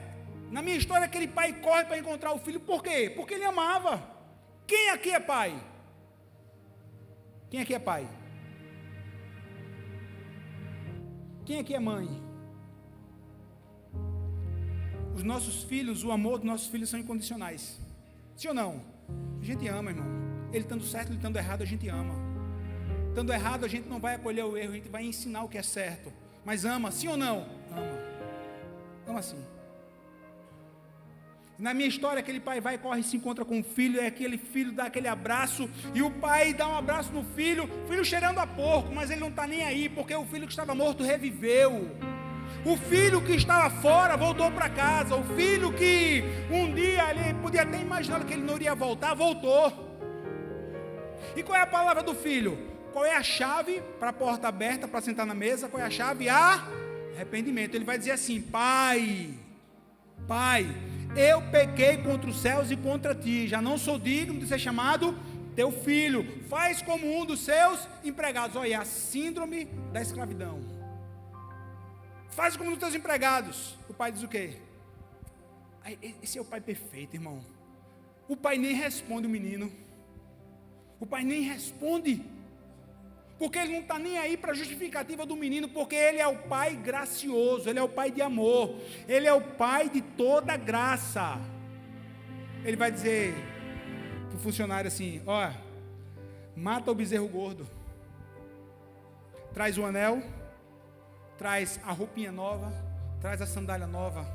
aquele pai corre para encontrar o filho. Por quê? Porque ele amava. Quem aqui é pai? Quem aqui é pai? Quem aqui é mãe? Os nossos filhos, o amor dos nossos filhos são incondicionais. Sim ou não? A gente ama, irmão. Ele estando certo, ele estando errado, a gente ama. Estando errado, a gente não vai acolher o erro, a gente vai ensinar o que é certo. Mas ama, sim ou não? Ama. Ama sim. Na minha história, aquele pai vai, corre e se encontra com o filho, é aquele filho dá aquele abraço, e o pai dá um abraço no filho, o filho cheirando a porco, mas ele não está nem aí, porque o filho que estava morto reviveu. O filho que estava fora voltou para casa. O filho que um dia ele podia até imaginar que ele não iria voltar, voltou. E qual é a palavra do filho? Qual é a chave para a porta aberta, para sentar na mesa? Qual é a chave? Arrependimento. Ele vai dizer assim: Pai, eu pequei contra os céus e contra ti, já não sou digno de ser chamado teu filho, faz como um dos seus empregados. Olha, a síndrome da escravidão. Faz como um dos teus empregados. O pai diz o quê? Esse é o pai perfeito, irmão. O pai nem responde o menino. O pai nem responde, porque ele não está nem aí para a justificativa do menino, porque ele é o pai gracioso, ele é o pai de amor, ele é o pai de toda graça. Ele vai dizer para o funcionário assim: ó, mata o bezerro gordo, traz o anel, traz a roupinha nova, traz a sandália nova,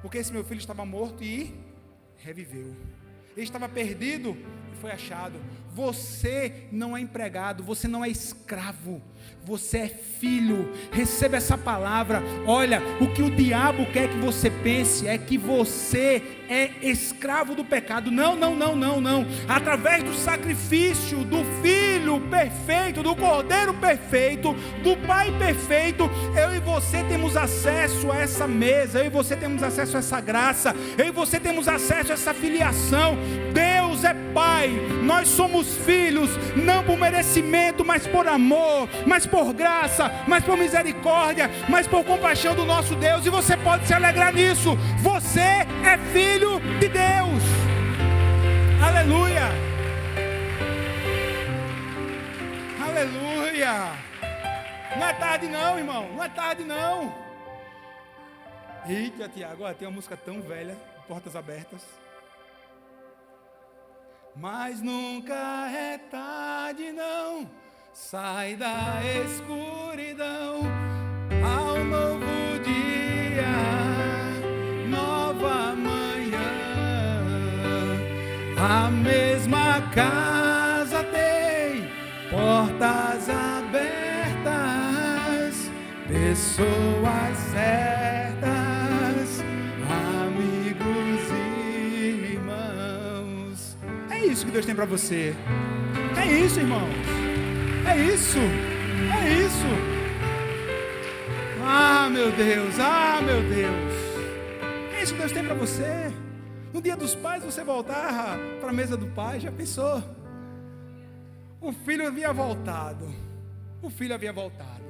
porque esse meu filho estava morto e reviveu. Ele estava perdido e foi achado. Você não é empregado, você não é escravo, você é filho. Receba essa palavra. Olha, o que o diabo quer que você pense é que você é escravo do pecado. Não. Através do sacrifício do Filho perfeito, do Cordeiro perfeito, do Pai perfeito, eu e você temos acesso a essa mesa, eu e você temos acesso a essa graça, eu e você temos acesso a essa filiação. Deus é Pai, nós somos filhos, não por merecimento, mas por amor, mas por graça, mas por misericórdia, mas por compaixão do nosso Deus. E você pode se alegrar nisso. Você é filho de Deus. Aleluia. Aleluia. Não é tarde não, irmão. Não é tarde não. Eita, Tiago, tem uma música tão velha, Portas Abertas. Mas nunca é tarde não, sai da escuridão ao novo dia, nova manhã. A mesma casa tem portas abertas, pessoas certas, amigos e irmãos. É isso que Deus tem para você. É isso, irmãos. É isso. É isso. Ah, meu Deus. Ah, meu Deus. É isso que Deus tem para você. No dia dos pais, você voltar para a mesa do pai. Já pensou? O filho havia voltado. O filho havia voltado.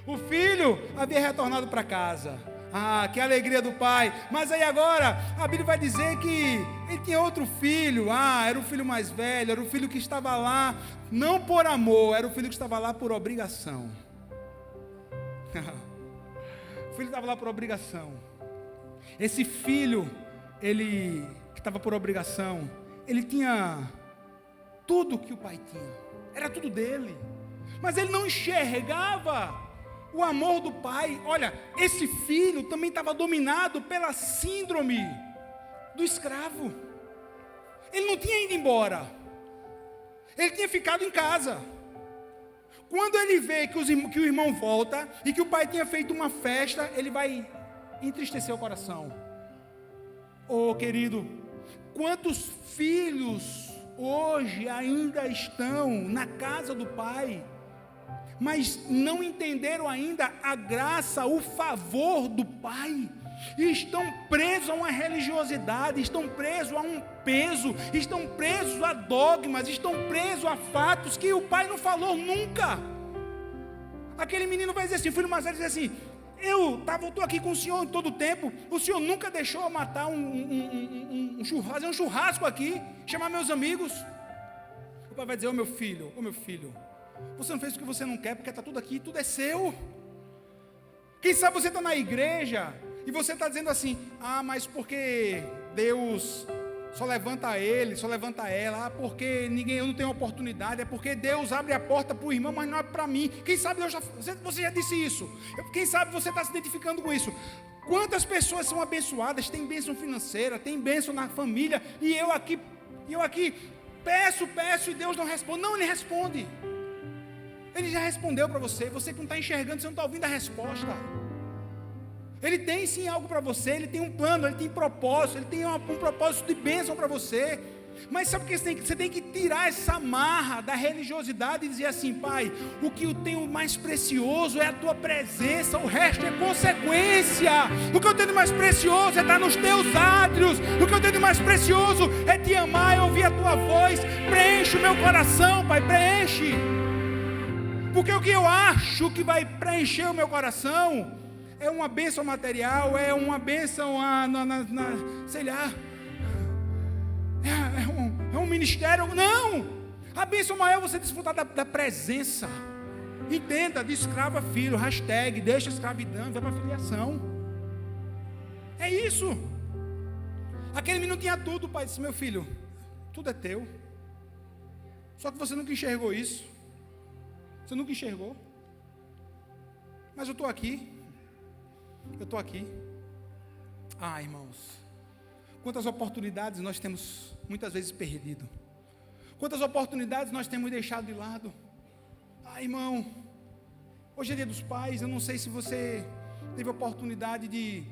O filho havia retornado para casa. Ah, que alegria do pai. Mas aí agora, a Bíblia vai dizer que ele tinha outro filho. Ah, era o filho mais velho, era o filho que estava lá, não por amor, era o filho que estava lá por obrigação. O filho estava lá por obrigação. Esse filho, ele que estava por obrigação, ele tinha tudo que o pai tinha. Era tudo dele. Mas ele não enxergava o amor do pai. Olha, esse filho também estava dominado pela síndrome do escravo. Ele não tinha ido embora. Ele tinha ficado em casa. Quando ele vê que o irmão volta e que o pai tinha feito uma festa, ele vai entristecer o coração. Oh, querido, quantos filhos hoje ainda estão na casa do pai, mas não entenderam ainda a graça, o favor do pai, e estão presos a uma religiosidade, estão presos a um peso, estão presos a dogmas, estão presos a fatos que o pai não falou nunca. Aquele menino vai dizer assim, o filho mais velho diz assim: eu estou aqui com o senhor todo o tempo, o senhor nunca deixou eu matar um churrasco aqui, chamar meus amigos. O pai vai dizer, ô meu filho, você não fez o que você não quer, porque está tudo aqui, tudo é seu. Quem sabe você está na igreja, e você está dizendo assim, mas porque Deus só levanta ele, só levanta ela, porque eu não tenho oportunidade, é porque Deus abre a porta para o irmão, mas não é para mim. Quem sabe você já disse isso, quem sabe você está se identificando com isso. Quantas pessoas são abençoadas, tem bênção financeira, tem bênção na família, e eu aqui peço, e Deus não responde. Não, Ele responde. Ele já respondeu para você que não está enxergando, você não está ouvindo a resposta. Ele tem sim algo para você, Ele tem um plano, Ele tem propósito, Ele tem um propósito de bênção para você. Mas sabe o que você tem que tirar essa marra da religiosidade e dizer assim, Pai, o que eu tenho mais precioso é a Tua presença, o resto é consequência. O que eu tenho de mais precioso é estar nos Teus átrios, o que eu tenho de mais precioso é Te amar e ouvir a Tua voz. Preenche o meu coração, Pai, preenche. Porque o que eu acho que vai preencher o meu coração é uma bênção material, é uma bênção, sei lá, é um ministério. Não, a bênção maior é você desfrutar da presença. Entenda, de escravo a filho, hashtag, deixa a escravidão, vai para a filiação. É isso. Aquele menino tinha tudo, o pai disse, meu filho, tudo é teu. Só que você nunca enxergou isso. Você nunca enxergou. Mas eu estou aqui. Irmãos, quantas oportunidades nós temos muitas vezes perdido. Quantas oportunidades nós temos deixado de lado. Irmão, hoje é dia dos pais, eu não sei se você teve a oportunidade de,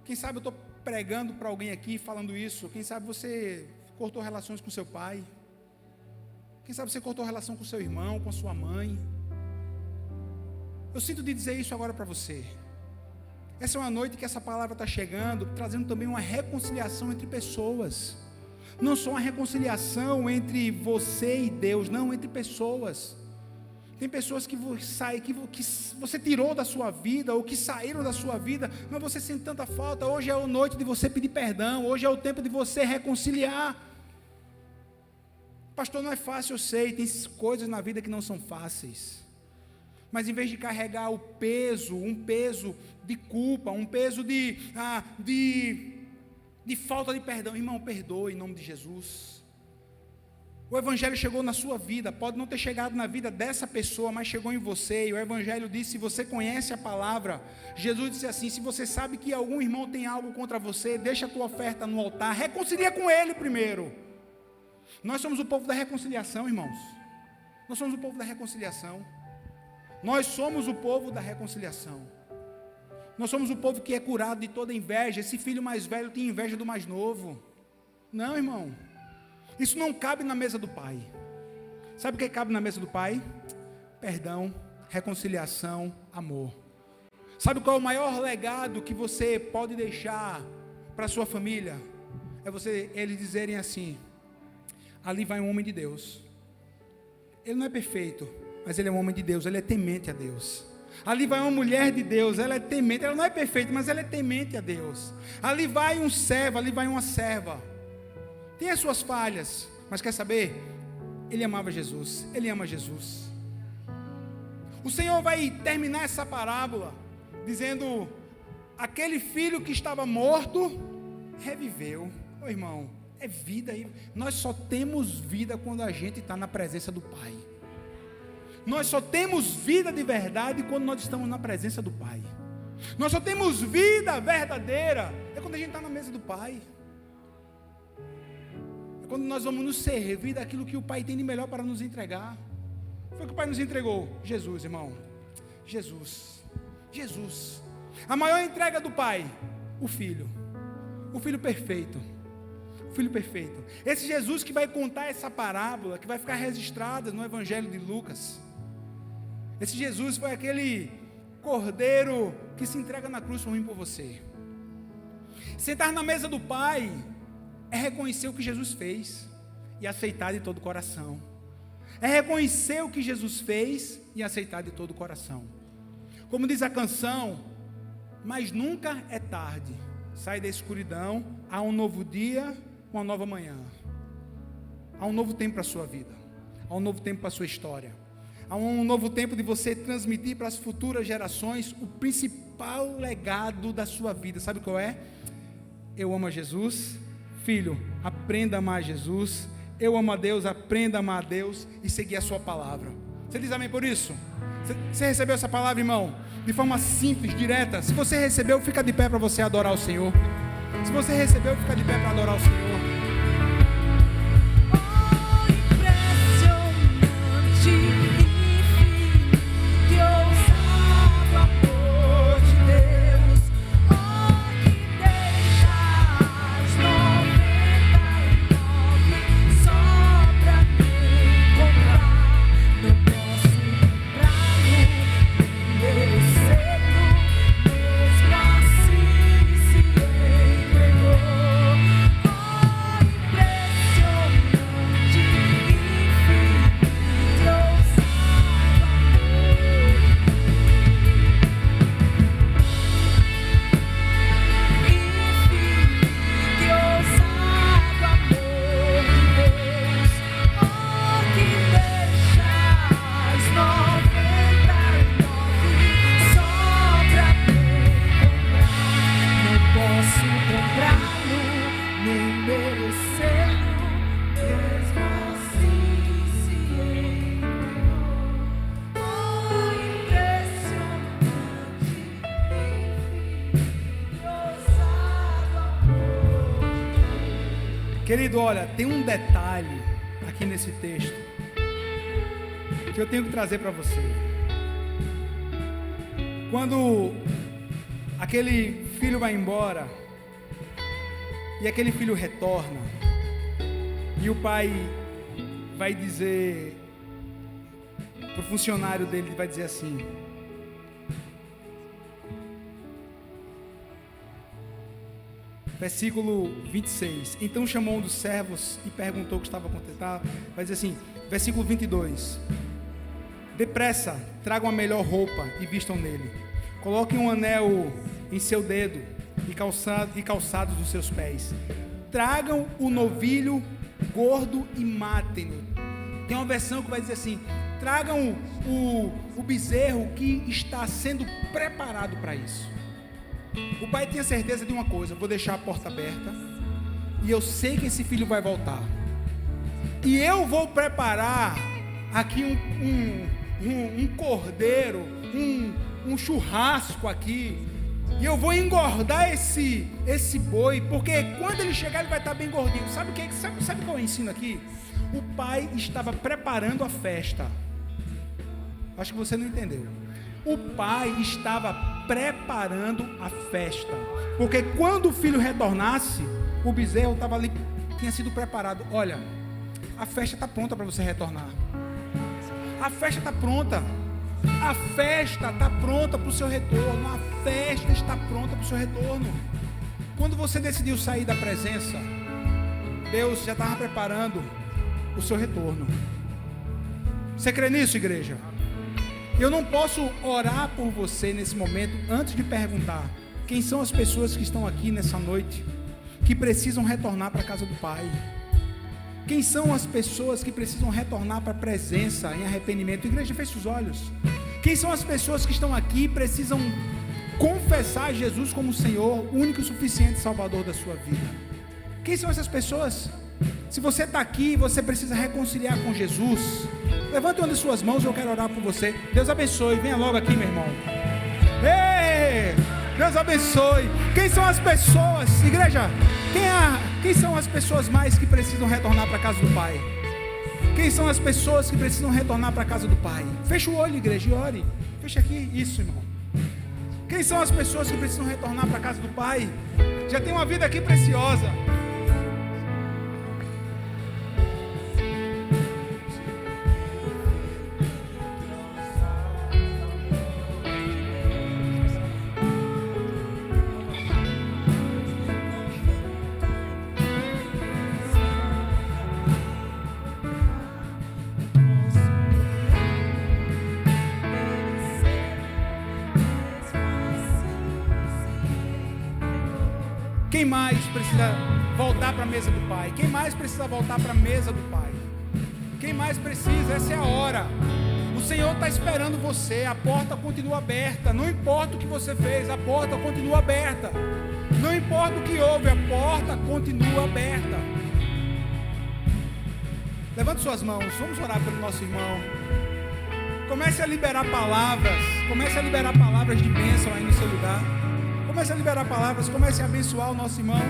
quem sabe eu estou pregando para alguém aqui, falando isso, quem sabe você cortou relações com seu pai, quem sabe você cortou relação com seu irmão, com a sua mãe. Eu sinto de dizer isso agora para você. Essa é uma noite que essa palavra está chegando, trazendo também uma reconciliação entre pessoas. Não só uma reconciliação entre você e Deus, não, entre pessoas. Tem pessoas que você tirou da sua vida, ou que saíram da sua vida, mas você sente tanta falta. Hoje é a noite de você pedir perdão, hoje é o tempo de você reconciliar. Pastor, não é fácil, eu sei, tem coisas na vida que não são fáceis. Mas em vez de carregar um peso de culpa, um peso de falta de perdão, irmão, perdoe em nome de Jesus. O Evangelho chegou na sua vida, pode não ter chegado na vida dessa pessoa, mas chegou em você, e o Evangelho disse, se você conhece a palavra, Jesus disse assim, se você sabe que algum irmão tem algo contra você, deixa a tua oferta no altar, reconcilia com ele primeiro. Nós somos o povo da reconciliação, irmãos. Nós somos o povo da reconciliação. Nós somos o povo da reconciliação. Nós somos o povo que é curado de toda inveja. Esse filho mais velho tem inveja do mais novo. Não, irmão. Isso não cabe na mesa do Pai. Sabe o que cabe na mesa do Pai? Perdão, reconciliação, amor. Sabe qual é o maior legado que você pode deixar para a sua família? É eles dizerem assim, ali vai um homem de Deus. Ele não é perfeito, mas ele é um homem de Deus, ele é temente a Deus. Ali vai uma mulher de Deus, ela é temente, ela não é perfeita, mas ela é temente a Deus. Ali vai um servo, ali vai uma serva. Tem as suas falhas, mas quer saber? Ele amava Jesus, ele ama Jesus. O Senhor vai terminar essa parábola dizendo, aquele filho que estava morto, reviveu. Ô irmão, é vida aí. Nós só temos vida quando a gente está na presença do Pai. Nós só temos vida de verdade quando nós estamos na presença do Pai. Nós só temos vida verdadeira quando a gente está na mesa do Pai. É quando nós vamos nos servir daquilo que o Pai tem de melhor para nos entregar. Foi o que o Pai nos entregou. Jesus, irmão. Jesus. A maior entrega do Pai, o Filho. O Filho perfeito. Filho perfeito. Esse Jesus que vai contar essa parábola, que vai ficar registrada no Evangelho de Lucas. Esse Jesus foi aquele cordeiro que se entrega na cruz por mim e por você. Sentar na mesa do Pai é reconhecer o que Jesus fez e aceitar de todo o coração. É reconhecer o que Jesus fez e aceitar de todo o coração. Como diz a canção, mas nunca é tarde. Sai da escuridão, há um novo dia, uma nova manhã. Há um novo tempo para a sua vida, há um novo tempo para a sua história, há um novo tempo de você transmitir para as futuras gerações o principal legado da sua vida. Sabe qual é? Eu amo a Jesus. Filho, aprenda a amar Jesus. Eu amo a Deus, aprenda a amar a Deus e seguir a sua palavra. Você diz amém por isso? Você recebeu essa palavra, irmão? De forma simples, direta. Se você recebeu, fica de pé para você adorar o Senhor. Se você recebeu, fica de pé para adorar o Senhor. Querido, olha, tem um detalhe aqui nesse texto que eu tenho que trazer para você. Quando aquele filho vai embora e aquele filho retorna, e o pai vai dizer para o funcionário dele, vai dizer assim: versículo 26. Então chamou um dos servos e perguntou o que estava acontecendo. Vai dizer assim, versículo 22. Depressa, tragam a melhor roupa e vistam nele. Coloquem um anel em seu dedo e calçados dos seus pés. Tragam o novilho gordo e matem-no. Tem uma versão que vai dizer assim: tragam o bezerro que está sendo preparado para isso. O pai tinha certeza de uma coisa: eu vou deixar a porta aberta e eu sei que esse filho vai voltar, e eu vou preparar aqui um cordeiro, um churrasco aqui, e eu vou engordar esse boi, porque quando ele chegar ele vai estar bem gordinho. Sabe qual é o ensino aqui? O pai estava preparando a festa. Acho que você não entendeu. O pai estava preparando a festa, porque quando o filho retornasse, o bezerro estava ali, tinha sido preparado. Olha, a festa está pronta para você retornar. A festa está pronta. A festa está pronta para o seu retorno. A festa está pronta para o seu retorno. Quando você decidiu sair da presença, Deus já estava preparando o seu retorno. Você crê nisso, igreja? Eu não posso orar por você nesse momento antes de perguntar quem são as pessoas que estão aqui nessa noite que precisam retornar para a casa do Pai. Quem são as pessoas que precisam retornar para a presença em arrependimento? Igreja, feche os olhos. Quem são as pessoas que estão aqui e precisam confessar Jesus como o Senhor, único e suficiente Salvador da sua vida? Quem são essas pessoas? Se você está aqui e você precisa reconciliar com Jesus, levante uma de suas mãos e eu quero orar por você. Deus abençoe, venha logo aqui, meu irmão. Ei, Deus abençoe. Quem são as pessoas, igreja? Quem são as pessoas mais que precisam retornar para a casa do Pai? Quem são as pessoas que precisam retornar para a casa do Pai? Feche o olho, igreja, e ore. Feche aqui, isso, irmão. Quem são as pessoas que precisam retornar para a casa do Pai? Já tem uma vida aqui preciosa. Quem mais precisa voltar para a mesa do Pai? Quem mais precisa voltar para a mesa do Pai? Quem mais precisa? Essa é a hora. O Senhor está esperando você. A porta continua aberta. Não importa o que você fez, a porta continua aberta. Não importa o que houve, a porta continua aberta. Levante suas mãos, vamos orar pelo nosso irmão. Comece a liberar palavras. Comece a liberar palavras de bênção aí no seu lugar. Comece a liberar palavras, comece a abençoar o nosso irmão.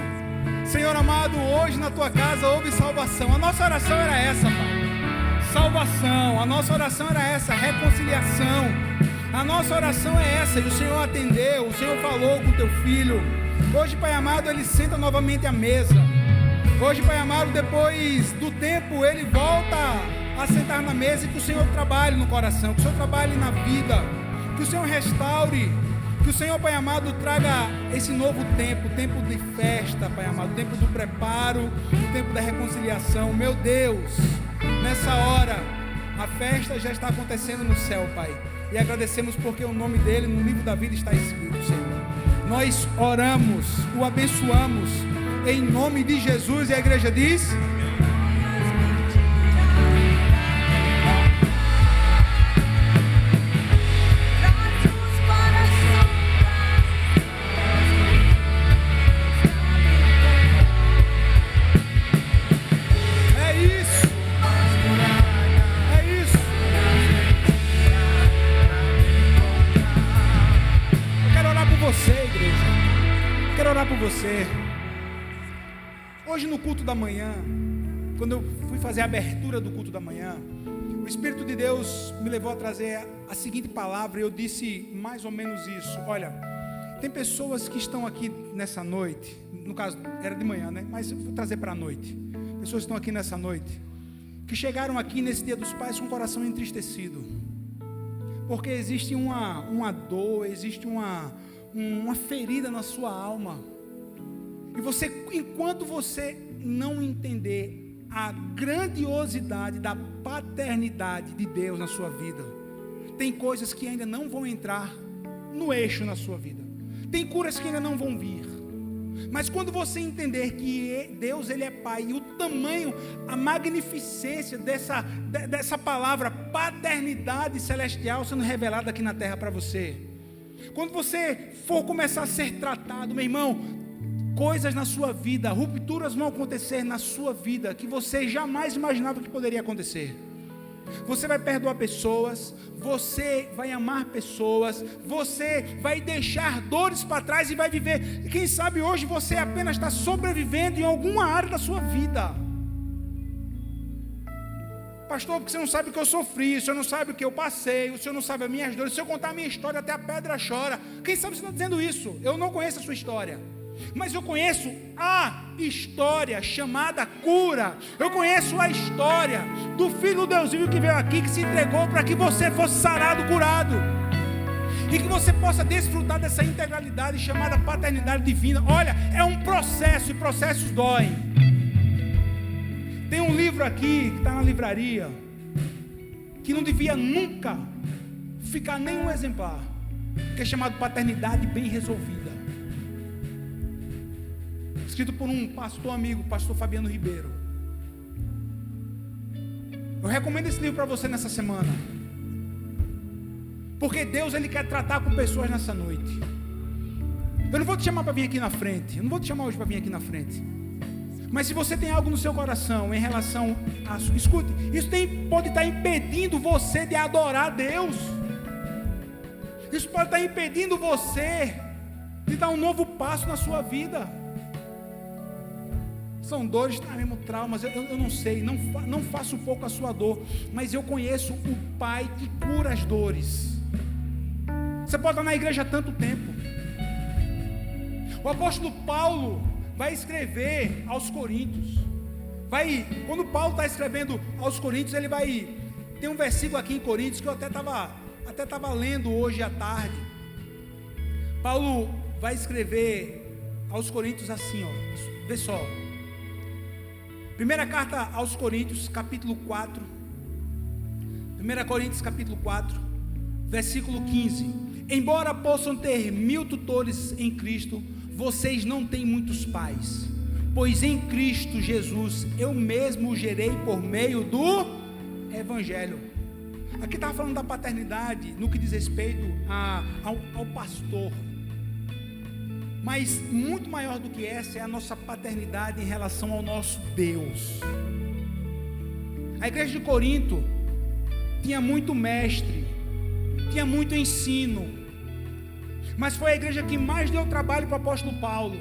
Senhor amado, hoje na tua casa houve salvação. A nossa oração era essa, Pai. Salvação. A nossa oração era essa, reconciliação. A nossa oração é essa, e o Senhor atendeu, o Senhor falou com teu filho. Hoje, Pai amado, ele senta novamente à mesa. Hoje, Pai amado, depois do tempo, ele volta a sentar na mesa, e que o Senhor trabalhe no coração, que o Senhor trabalhe na vida, que o Senhor restaure, que o Senhor, Pai amado, traga esse novo tempo, tempo de festa, Pai amado, tempo do preparo, o tempo da reconciliação. Meu Deus, nessa hora, a festa já está acontecendo no céu, Pai, e agradecemos porque o nome dele no livro da vida está escrito, Senhor. Nós oramos, o abençoamos, em nome de Jesus, e a igreja diz... Você. Hoje no culto da manhã, quando eu fui fazer a abertura do culto da manhã, o Espírito de Deus me levou a trazer a seguinte palavra, e eu disse mais ou menos isso. Olha, tem pessoas que estão aqui nessa noite, no caso era de manhã, né? Mas eu vou trazer para a noite. Pessoas que estão aqui nessa noite, que chegaram aqui nesse Dia dos Pais com o coração entristecido, porque existe uma dor, existe uma ferida na sua alma. E você, enquanto você não entender a grandiosidade da paternidade de Deus na sua vida, tem coisas que ainda não vão entrar no eixo na sua vida. Tem curas que ainda não vão vir. Mas quando você entender que Deus, Ele é Pai, e o tamanho, a magnificência dessa palavra paternidade celestial sendo revelada aqui na terra para você. Quando você for começar a ser tratado, meu irmão, coisas na sua vida, rupturas vão acontecer na sua vida que você jamais imaginava que poderia acontecer. Você vai perdoar pessoas, você vai amar pessoas, você vai deixar dores para trás e vai viver. Quem sabe hoje você apenas está sobrevivendo em alguma área da sua vida. Pastor, porque você não sabe o que eu sofri, o senhor não sabe o que eu passei, o senhor não sabe as minhas dores. Se eu contar a minha história, até a pedra chora. Quem sabe você está dizendo isso? Eu não conheço a sua história, mas eu conheço a história chamada cura. Eu conheço a história do Filho do Deus vivo que veio aqui, que se entregou para que você fosse sarado, curado, e que você possa desfrutar dessa integralidade chamada paternidade divina. Olha, é um processo, e processos doem. Tem um livro aqui que está na livraria, que não devia nunca ficar nenhum exemplar, que é chamado Paternidade Bem Resolvida, escrito por um pastor amigo, pastor Fabiano Ribeiro. Eu recomendo esse livro para você nessa semana, porque Deus, Ele quer tratar com pessoas nessa noite. Eu não vou te chamar para vir aqui na frente, eu não vou te chamar hoje para vir aqui na frente, mas se você tem algo no seu coração em relação a... Escute, isso pode estar impedindo você de adorar a Deus. Isso pode estar impedindo você de dar um novo passo na sua vida. São dores, mesmo traumas, eu não sei, não faço pouco a sua dor, mas eu conheço o Pai que cura as dores. Você pode estar na igreja há tanto tempo. O apóstolo Paulo vai escrever aos Coríntios. Quando Paulo está escrevendo aos Coríntios, tem um versículo aqui em Coríntios que eu até estava lendo hoje à tarde. Paulo vai escrever aos Coríntios assim, ó, vê só. Primeira carta aos Coríntios, capítulo 4. 1 Coríntios, capítulo 4, versículo 15. Embora possam ter 1000 tutores em Cristo, vocês não têm muitos pais, pois em Cristo Jesus eu mesmo o gerei por meio do Evangelho. Aqui estava falando da paternidade no que diz respeito ao pastor, mas muito maior do que essa é a nossa paternidade em relação ao nosso Deus. A igreja de Corinto tinha muito mestre, tinha muito ensino, mas foi a igreja que mais deu trabalho para o apóstolo Paulo.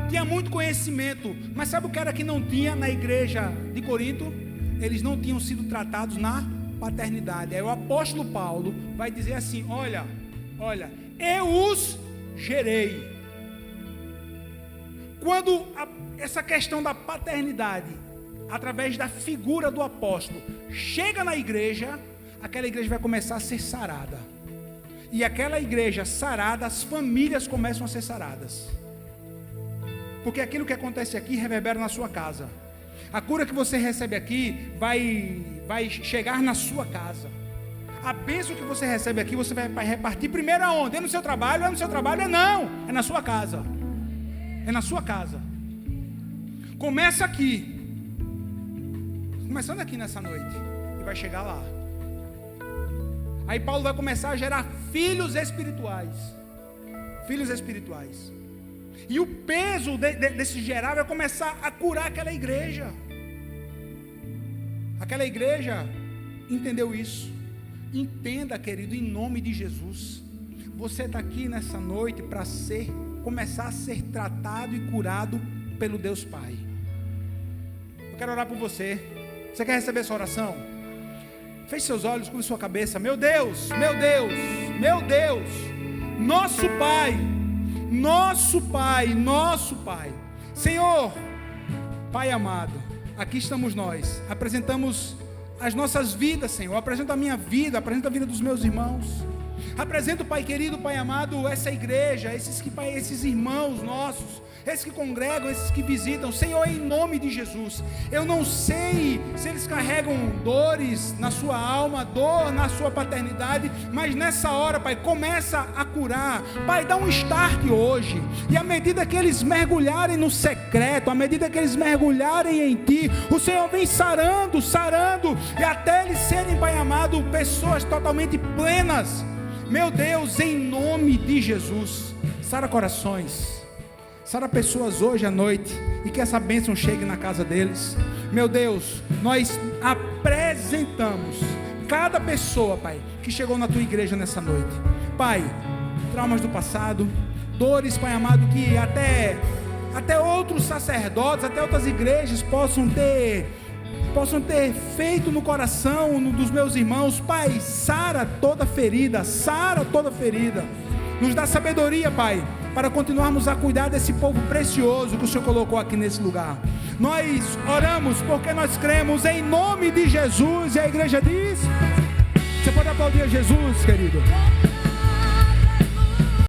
Tinha muito conhecimento, mas sabe o que era que não tinha na igreja de Corinto? Eles não tinham sido tratados na paternidade. Aí o apóstolo Paulo vai dizer assim: olha, eu os gerei. Quando essa questão da paternidade, através da figura do apóstolo, chega na igreja, aquela igreja vai começar a ser sarada. E aquela igreja sarada, as famílias começam a ser saradas. Porque aquilo que acontece aqui reverbera na sua casa. A cura que você recebe aqui vai chegar na sua casa. A bênção que você recebe aqui, você vai repartir primeiro aonde? É no seu trabalho? É no seu trabalho? Não, é na sua casa. É na sua casa. Começa aqui. Começando aqui nessa noite. E vai chegar lá. Aí Paulo vai começar a gerar filhos espirituais. Filhos espirituais. E o peso desse gerar vai começar a curar aquela igreja. Aquela igreja entendeu isso. Entenda, querido, em nome de Jesus. Você está aqui nessa noite para começar a ser tratado e curado pelo Deus Pai. Eu quero orar por você. Você quer receber essa oração? Feche seus olhos, curve sua cabeça. Meu Deus, meu Deus, meu Deus, nosso Pai, nosso Pai, nosso Pai. Senhor, Pai amado, aqui estamos nós, apresentamos as nossas vidas, Senhor. Apresento a minha vida, apresento a vida dos meus irmãos. Apresento, Pai querido, Pai amado, essa igreja, esses irmãos nossos, esses que congregam, esses que visitam, Senhor, em nome de Jesus. Eu não sei se eles carregam dores na sua alma, dor na sua paternidade, mas nessa hora, Pai, começa a curar. Pai, dá um start hoje, e à medida que eles mergulharem no secreto, à medida que eles mergulharem em Ti, o Senhor vem sarando, e até eles serem, Pai amado, pessoas totalmente plenas. Meu Deus, em nome de Jesus, sara corações, sara pessoas hoje à noite, e que essa bênção chegue na casa deles. Meu Deus, nós apresentamos cada pessoa, Pai, que chegou na Tua igreja nessa noite. Pai, traumas do passado, dores, Pai amado, que até outros sacerdotes, até outras igrejas possam ter feito no coração dos meus irmãos. Pai, sara toda ferida, nos dá sabedoria, Pai, para continuarmos a cuidar desse povo precioso que o Senhor colocou aqui nesse lugar. Nós oramos porque nós cremos em nome de Jesus, e a igreja diz: você pode aplaudir a Jesus, querido?